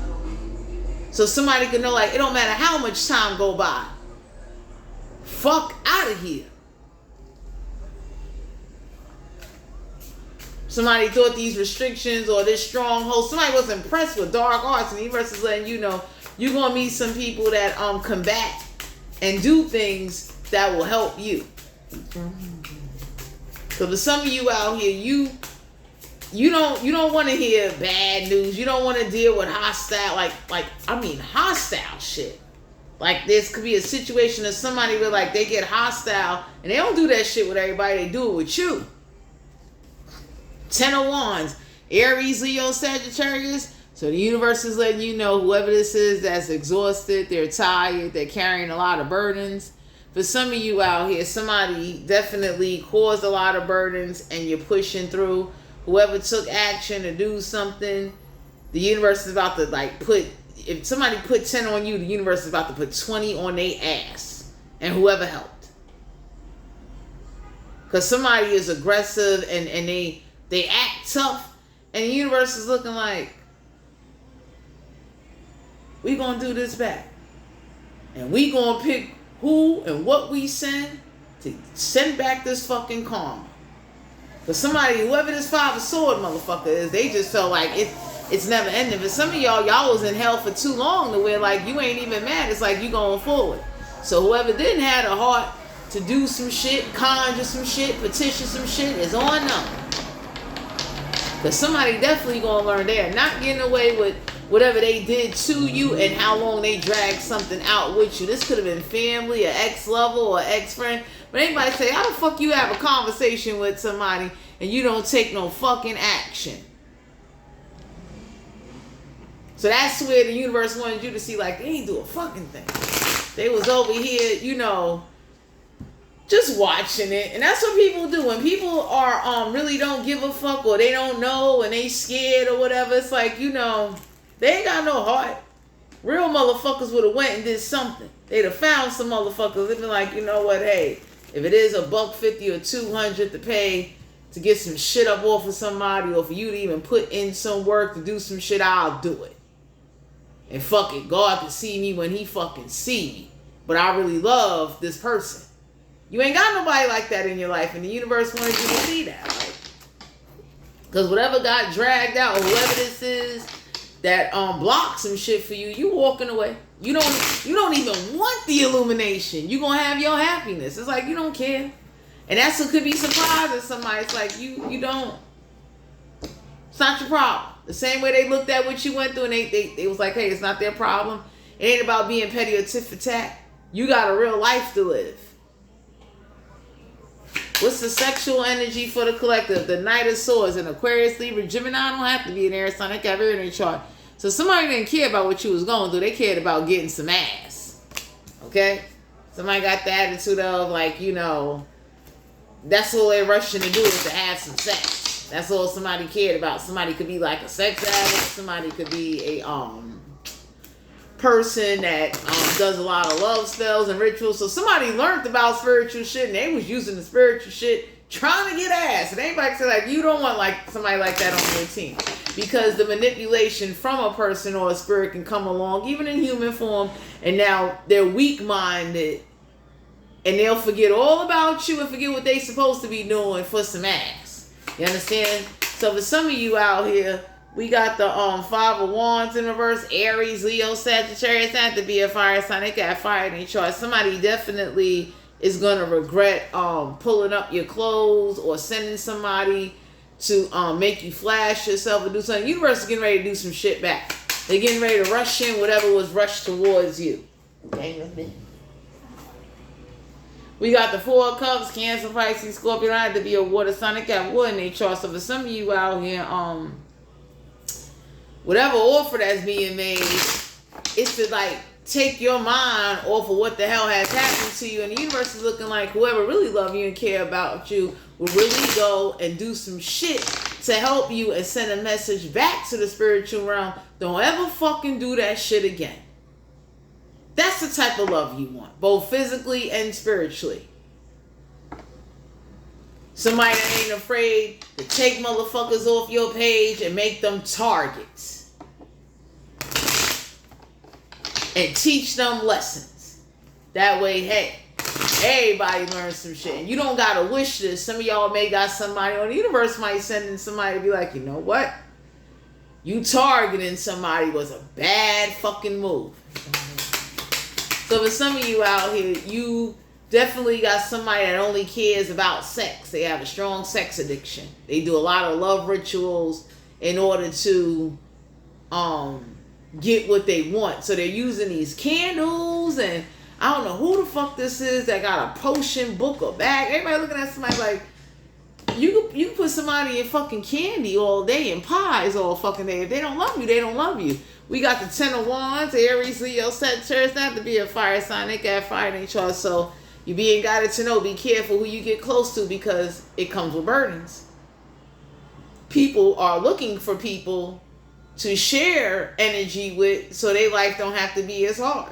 So somebody can know, like, it don't matter how much time go by. Fuck out of here. Somebody thought these restrictions or this stronghold, somebody was impressed with dark arts, and the universe is letting you know you're gonna meet some people that combat and do things that will help you. So for some of you out here, you don't want to hear bad news. You don't want to deal with hostile hostile shit. Like, this could be a situation of somebody where, like, they get hostile and they don't do that shit with everybody. They do it with you. 10 of Wands, Aries, Leo, Sagittarius. So the universe is letting you know whoever this is that's exhausted, they're tired, they're carrying a lot of burdens. For some of you out here, somebody definitely caused a lot of burdens and you're pushing through. Whoever took action to do something, the universe is about to, like, if somebody put 10 on you, the universe is about to put 20 on their ass. And whoever helped. Because somebody is aggressive and they act tough. And the universe is looking like, we gonna do this back. And we gonna pick who and what we send to send back this fucking karma. But somebody, whoever this Five of Swords motherfucker is, they just felt like it's never ending. But some of y'all was in hell for too long to where, like, you ain't even mad. It's like you going forward. So whoever didn't have a heart to do some shit, conjure some shit, petition some shit, is on them. Because somebody definitely going to learn they are not getting away with whatever they did to you and how long they dragged something out with you. This could have been family, an ex-lover, or an ex-friend. But anybody say, how the fuck you have a conversation with somebody and you don't take no fucking action? So that's where the universe wanted you to see, like, they ain't do a fucking thing. They was over here, just watching it. And that's what people do. When people are really don't give a fuck, or they don't know and they scared or whatever, it's like, they ain't got no heart. Real motherfuckers would have went and did something. They'd have found some motherfuckers. They'd be like, you know what, hey, if it is $150 or $200 to pay to get some shit up off of somebody, or for you to even put in some work to do some shit, I'll do it. And fuck it, God can see me when he fucking see me. But I really love this person. You ain't got nobody like that in your life, and the universe wanted you to see that. Like, because whatever got dragged out, or whoever this is that blocked some shit for you, you walking away. You don't even want the illumination. You gonna have your happiness. It's like you don't care. And that's what could be surprising somebody. It's like you don't. It's not your problem. The same way they looked at what you went through and they was like, hey, it's not their problem. It ain't about being petty or tit for tat. You got a real life to live. What's the sexual energy for the collective? The Knight of Swords, an Aquarius, Libra, Gemini. Don't have to be an air sign. They got everything in their chart. So somebody didn't care about what you was going through. They cared about getting some ass. Okay? Somebody got the attitude of, like, that's all they're rushing to do is to have some sex. That's all somebody cared about. Somebody could be like a sex addict. Somebody could be a person that does a lot of love spells and rituals. So somebody learned about spiritual shit and they was using the spiritual shit trying to get ass. And anybody say, like, you don't want like somebody like that on your team. Because the manipulation from a person or a spirit can come along, even in human form, and now they're weak-minded, and they'll forget all about you and forget what they supposed to be doing for some ass. You understand? So for some of you out here, we got the Five of Wands in reverse, Aries, Leo, Sagittarius. It have to be a fire sign. They got fire in their chart. Somebody definitely is going to regret pulling up your clothes or sending somebody to make you flash yourself or do something. The universe is getting ready to do some shit back. They're getting ready to rush in whatever was rushed towards you. Okay? We got the Four of Cups, Cancer, Pisces, Scorpio. I had to be a water sign. They got water in their chart. So for some of you out here, whatever offer that's being made, it's to like take your mind off of what the hell has happened to you. And the universe is looking like whoever really love you and care about you will really go and do some shit to help you and send a message back to the spiritual realm. Don't ever fucking do that shit again. That's the type of love you want, both physically and spiritually. Somebody that ain't afraid to take motherfuckers off your page and make them targets. And teach them lessons. That way, hey, everybody learns some shit. And you don't gotta wish this. Some of y'all may got somebody on the universe might send in somebody to be like, you know what? You targeting somebody was a bad fucking move. So for some of you out here, you definitely got somebody that only cares about sex. They have a strong sex addiction. They do a lot of love rituals in order to get what they want. So they're using these candles, and I don't know who the fuck this is that got a potion book or bag. Everybody looking at somebody like, you can put somebody in fucking candy all day and pies all fucking day. If they don't love you, they don't love you. We got the 10 of Wands, Aries, Leo, Sagittarius. Not to be a fire sign. They got fire in their chart. So you being guided to know, be careful who you get close to, because it comes with burdens. People are looking for people to share energy with, so their life don't have to be as hard.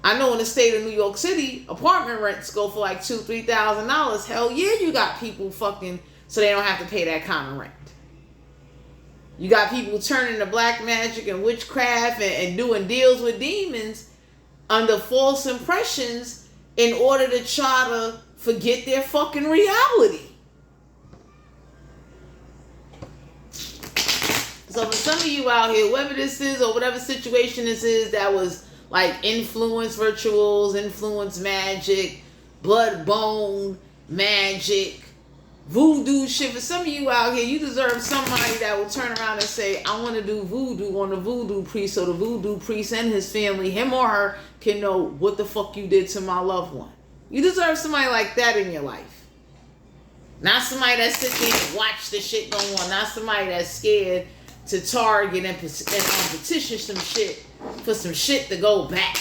I know in the state of New York City, apartment rents go for like $2,000-$3,000. Hell yeah, you got people fucking so they don't have to pay that kind of rent. You got people turning to black magic and witchcraft and doing deals with demons under false impressions in order to try to forget their fucking reality. So for some of you out here, whatever this is or whatever situation this is that was like influence rituals, influence magic, blood bone magic, voodoo shit. For some of you out here, you deserve somebody that will turn around and say, I want to do voodoo on the voodoo priest, so the voodoo priest and his family, him or her, can know what the fuck you did to my loved one. You deserve somebody like that in your life. Not somebody that sits there and watch the shit go on. Not somebody that's scared to target and petition some shit for some shit to go back.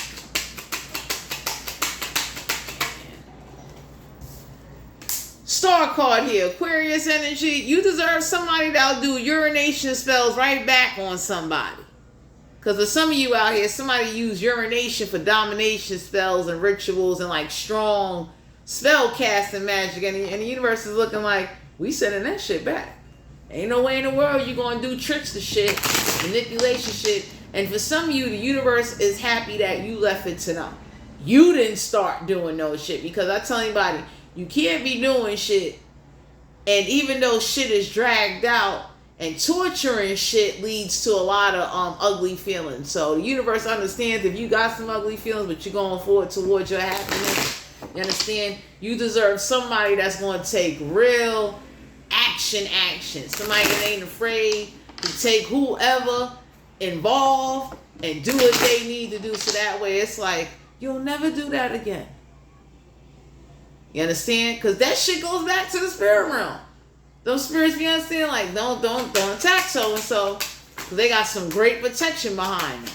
Star card here, Aquarius energy. You deserve somebody that'll do urination spells right back on somebody. Because for some of you out here, somebody use urination for domination spells and rituals and like strong spell casting magic. And the universe is looking like, we sending that shit back. Ain't no way in the world you're going to do tricks to shit, manipulation shit. And for some of you, the universe is happy that you left it to them. You didn't start doing no shit. Because I tell anybody, you can't be doing shit. And even though shit is dragged out, and torturing shit leads to a lot of ugly feelings. So the universe understands if you got some ugly feelings, but you're going forward towards your happiness. You understand? You deserve somebody that's going to take real action. Somebody that ain't afraid to take whoever involved and do what they need to do. So that way it's like, you'll never do that again. You understand? Because that shit goes back to the spirit realm. Those spirits, you understand, like, don't attack so-and-so, because they got some great protection behind them.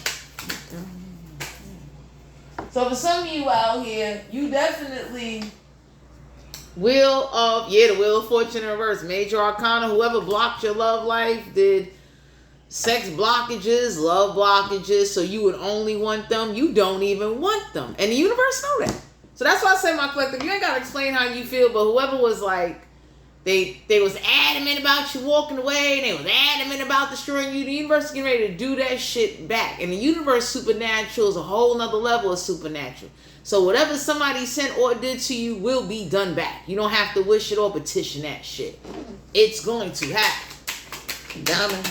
So for some of you out here, you definitely the Wheel of Fortune in reverse. Major Arcana, whoever blocked your love life, did sex blockages, love blockages, so you would only want them. You don't even want them. And the universe know that. So that's why I say, my collective, you ain't got to explain how you feel, but whoever was like, They was adamant about you walking away, and they was adamant about destroying you. The universe is getting ready to do that shit back. And the universe supernatural is a whole nother level of supernatural. So whatever somebody sent or did to you will be done back. You don't have to wish it or petition that shit. It's going to happen.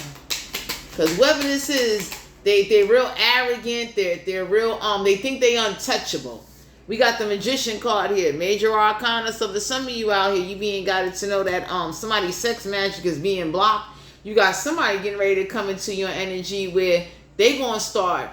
Because whoever this is, they're real arrogant. They're real they think they untouchable. We got the Magician card here, Major Arcana. So for some of you out here, you being guided to know that somebody's sex magic is being blocked. You got somebody getting ready to come into your energy where they gonna start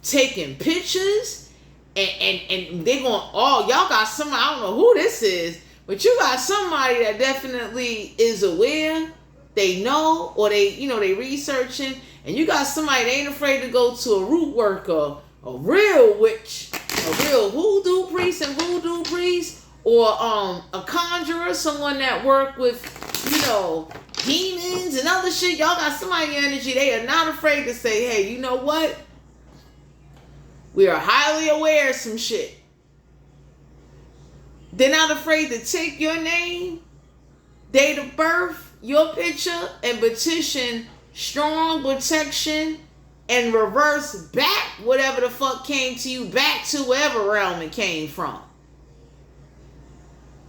taking pictures and they gonna, y'all got somebody, I don't know who this is, but you got somebody that definitely is aware, they know, or they researching, and you got somebody that ain't afraid to go to a root worker, a real witch, a real voodoo priest, or a conjurer, someone that work with, demons and other shit. Y'all got somebody in energy. They are not afraid to say, hey, you know what? We are highly aware of some shit. They're not afraid to take your name date of birth, your picture, and petition strong protection and reverse back whatever the fuck came to you back to wherever realm it came from.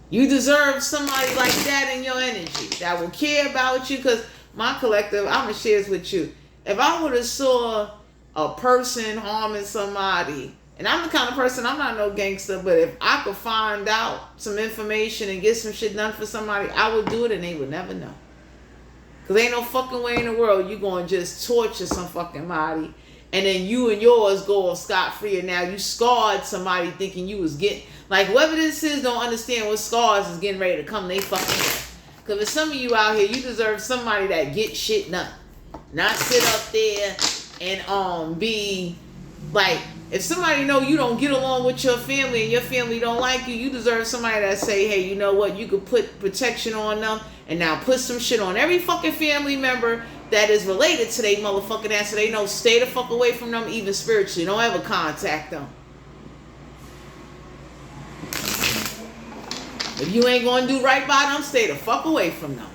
You deserve somebody like that in your energy that will care about you. Because my collective, I'm going to share this with you. If I would have saw a person harming somebody, and I'm the kind of person, I'm not no gangster, but if I could find out some information and get some shit done for somebody, I would do it and they would never know. Because ain't no fucking way in the world you going to just torture some fucking body and then you and yours go off scot-free and now you scarred somebody thinking you was getting... Like, whoever this is don't understand what scars is getting ready to come they fucking way. Because if some of you out here, you deserve somebody that get shit done. Not sit up there and be like... If somebody know you don't get along with your family and your family don't like you, you deserve somebody that say, hey, you know what? You could put protection on them and now put some shit on every fucking family member that is related to they motherfucking ass so they know stay the fuck away from them even spiritually. Don't ever contact them. If you ain't going to do right by them, stay the fuck away from them.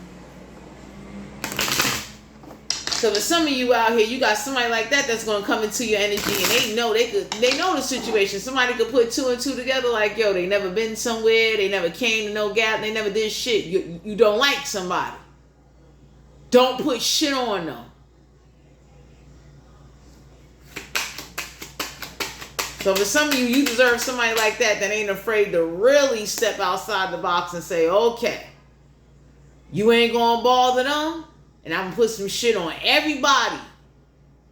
So for some of you out here, you got somebody like that that's going to come into your energy and they know the situation. Somebody could put two and two together like, yo, they never been somewhere. They never came to no gap. They never did shit. You don't like somebody. Don't put shit on them. So for some of you, you deserve somebody like that ain't afraid to really step outside the box and say, okay, you ain't going to bother them. And I'm going to put some shit on everybody.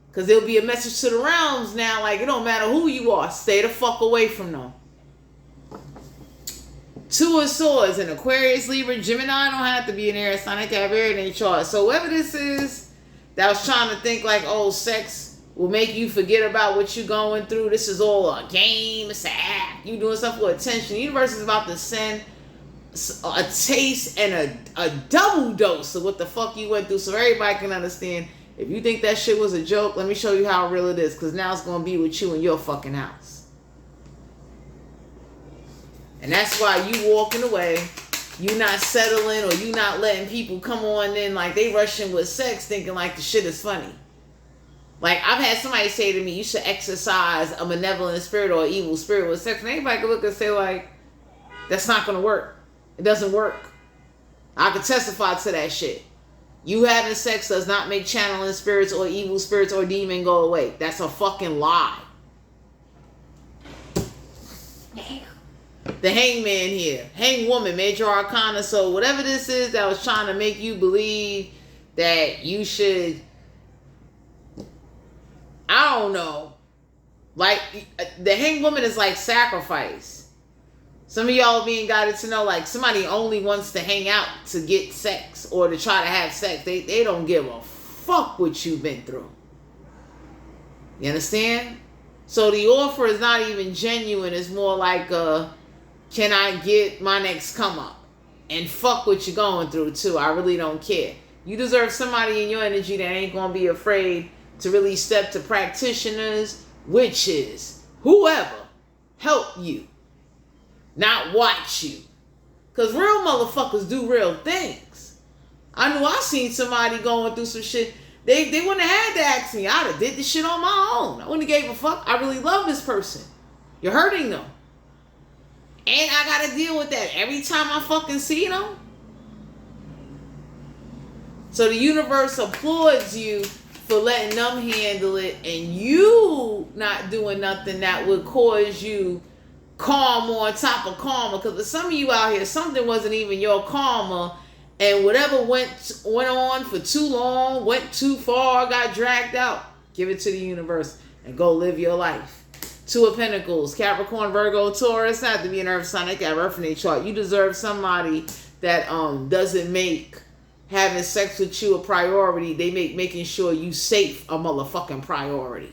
Because there'll be a message to the realms now. Like, it don't matter who you are. Stay the fuck away from them. Two of Swords. And Aquarius, Libra, Gemini don't have to be an air sign. They can have everything in their chart. So whoever this is that was trying to think like, oh, sex will make you forget about what you're going through. This is all a game. It's an act. You doing stuff for attention. The universe is about to send a taste and a double dose of what the fuck you went through so everybody can understand. If you think that shit was a joke, let me show you how real it is, because now it's going to be with you in your fucking house. And that's why you walking away, you not settling, or you not letting people come on in like they rushing with sex thinking like the shit is funny. Like, I've had somebody say to me, you should exercise a malevolent spirit or evil spirit with sex, and anybody can look and say like, that's not going to work. It doesn't work. I can testify to that shit. You having sex does not make channeling spirits or evil spirits or demon go away. That's a fucking lie. The hangman here. Hangwoman, major arcana. So whatever this is that was trying to make you believe that you should, I don't know. Like, the hangwoman is like sacrifice. Some of y'all being guided to know, like, somebody only wants to hang out to get sex or to try to have sex. They don't give a fuck what you've been through. You understand? So the offer is not even genuine. It's more like, can I get my next come up? And fuck what you're going through, too. I really don't care. You deserve somebody in your energy that ain't going to be afraid to really step to practitioners, witches, whoever, help you. Not watch you. Because real motherfuckers do real things. I knew I seen somebody going through some shit. They wouldn't have had to ask me. I'd have did this shit on my own. I wouldn't have gave a fuck. I really love this person. You're hurting them. And I got to deal with that every time I fucking see them. So the universe applauds you for letting them handle it. And you not doing nothing that would cause you karma on top of karma, because for some of you out here, something wasn't even your karma, and whatever went on for too long, went too far, got dragged out, give it to the universe and go live your life. Two of Pentacles, Capricorn, Virgo, Taurus, not to be an earth sign, they got earth in their chart. You deserve somebody that doesn't make having sex with you a priority. They make making sure you safe a motherfucking priority.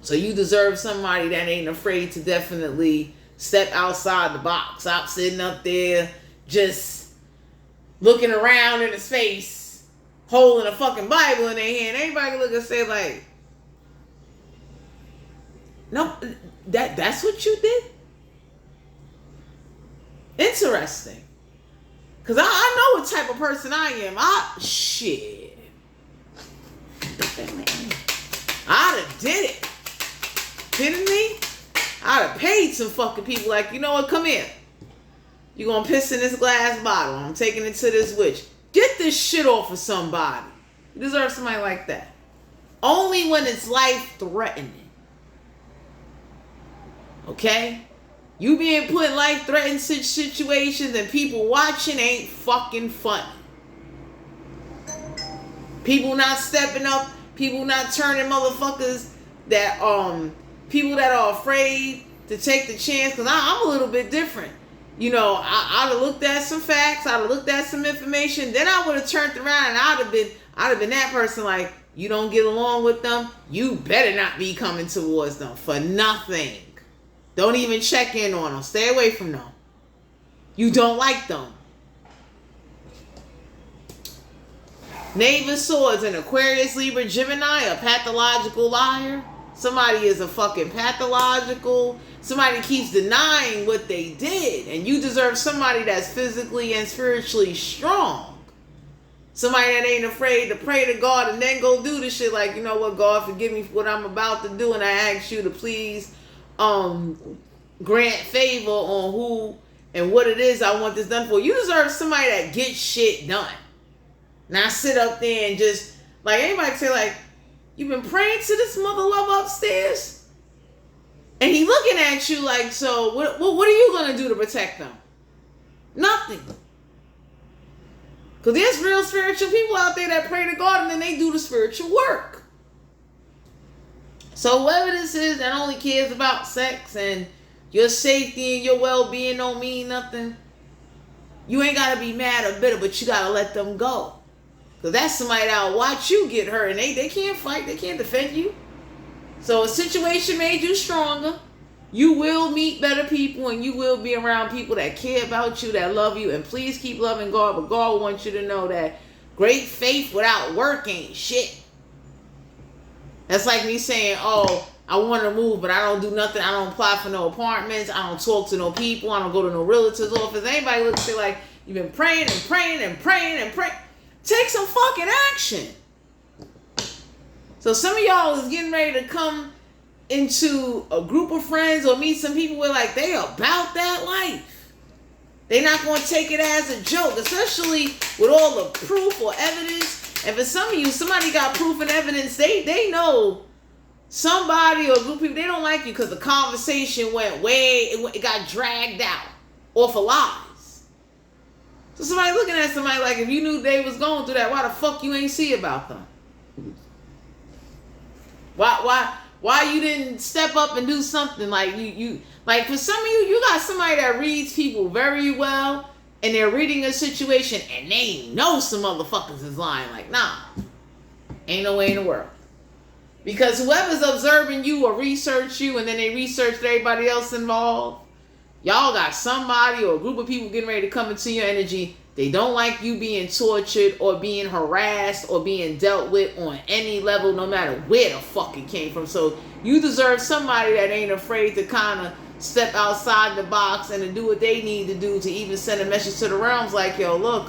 So you deserve somebody that ain't afraid to definitely step outside the box. Stop sitting up there just looking around in the space, holding a fucking Bible in their hand. Everybody can look and say like, no, that's what you did? Interesting. Because I know what type of person I am. Shit. I'd have did it. Kidding me? I'd have paid some fucking people like, you know what, come here. You gonna piss in this glass bottle. I'm taking it to this witch. Get this shit off of somebody. You deserve somebody like that. Only when it's life-threatening. Okay? You being put in life-threatening situations and people watching ain't fucking fun. People not stepping up. People not turning motherfuckers that, people that are afraid to take the chance. Because I'm a little bit different. You know, I'd have looked at some facts. I'd have looked at some information. Then I would have turned around and I'd have been that person like, you don't get along with them, you better not be coming towards them for nothing. Don't even check in on them. Stay away from them. You don't like them. Knave of Swords, an Aquarius, Libra, Gemini, a pathological liar. Somebody is a fucking pathological. Somebody keeps denying what they did. And you deserve somebody that's physically and spiritually strong. Somebody that ain't afraid to pray to God and then go do the shit like, you know what, God, forgive me for what I'm about to do. And I ask you to please grant favor on who and what it is I want this done for. You deserve somebody that gets shit done. Now sit up there and just, like, anybody say, like, you've been praying to this mother love upstairs? And he looking at you like, so what are you going to do to protect them? Nothing. Because there's real spiritual people out there that pray to God and then they do the spiritual work. So whoever this is that only cares about sex and your safety and your well-being don't mean nothing, you ain't got to be mad or bitter, but you got to let them go. Because that's somebody that'll watch you get hurt and they can't fight, they can't defend you. So a situation made you stronger. You will meet better people and you will be around people that care about you, that love you. And please keep loving God. But God wants you to know that great faith without work ain't shit. That's like me saying, oh, I want to move, but I don't do nothing. I don't apply for no apartments. I don't talk to no people. I don't go to no realtor's office. Anybody looks at you like you've been praying and praying and praying and praying. Take some fucking action. So some of y'all is getting ready to come into a group of friends or meet some people where like they about that life. They're not going to take it as a joke, especially with all the proof or evidence. And for some of you, somebody got proof and evidence. They know somebody or a group of people, they don't like you because the conversation went it got dragged out off of lies. So somebody looking at somebody like, if you knew they was going through that, why the fuck you ain't see about them? Why you didn't step up and do something like you like for some of you got somebody that reads people very well and they're reading a situation and they know some motherfuckers is lying. Like, nah, ain't no way in the world. Because whoever's observing you or research you and then they researched everybody else involved, y'all got somebody or a group of people getting ready to come into your energy. They don't like you being tortured or being harassed or being dealt with on any level, no matter where the fuck it came from. So you deserve somebody that ain't afraid to kind of step outside the box and to do what they need to do to even send a message to the realms like, yo, look,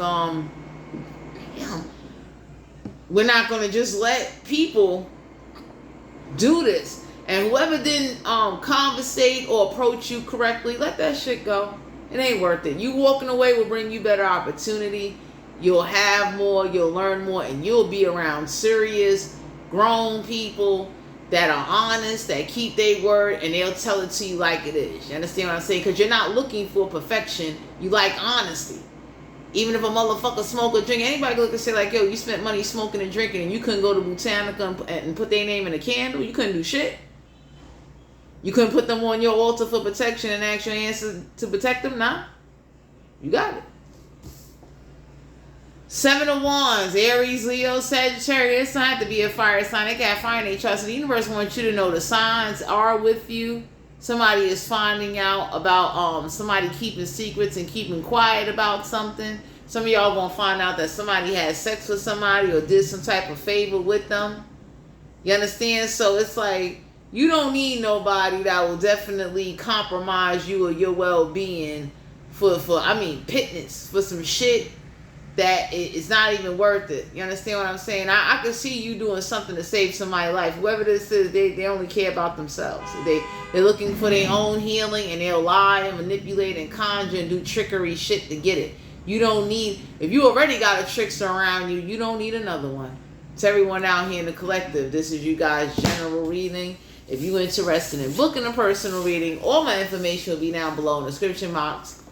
we're not going to just let people do this. And whoever didn't conversate or approach you correctly, let that shit go. It ain't worth it. You walking away will bring you better opportunity. You'll have more, you'll learn more, and you'll be around serious, grown people that are honest, that keep their word, and they'll tell it to you like it is. You understand what I'm saying? Because you're not looking for perfection. You like honesty. Even if a motherfucker smoke or drink, anybody look and say like, yo, you spent money smoking and drinking and you couldn't go to Botanica and put their name in a candle. You couldn't do shit. You couldn't put them on your altar for protection and ask your ancestors to protect them? Nah. You got it. 7 of Wands, Aries, Leo, Sagittarius. It doesn't have to be a fire sign. They got fire in their chart. So the universe wants you to know the signs are with you. Somebody is finding out about somebody keeping secrets and keeping quiet about something. Some of y'all gonna find out that somebody had sex with somebody or did some type of favor with them. You understand? So it's like, you don't need nobody that will definitely compromise you or your well-being pittance for some shit that it's not even worth it. You understand what I'm saying? I can see you doing something to save somebody's life. Whoever this is, they only care about themselves. They're looking for their own healing, and they'll lie and manipulate and conjure and do trickery shit to get it. You don't need, if you already got a trickster around you, you don't need another one. To everyone out here in the collective, this is you guys' general reading. If you're interested in booking a personal reading, all my information will be down below in the description box.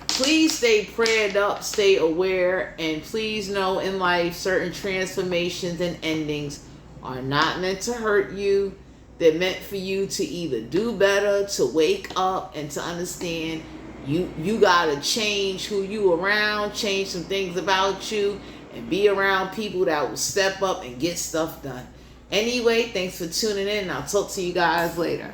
Please stay prayed up, stay aware, and please know in life certain transformations and endings are not meant to hurt you. They're meant for you to either do better, to wake up, and to understand you gotta change who you around, change some things about you, and be around people that will step up and get stuff done. Anyway, thanks for tuning in, and I'll talk to you guys later.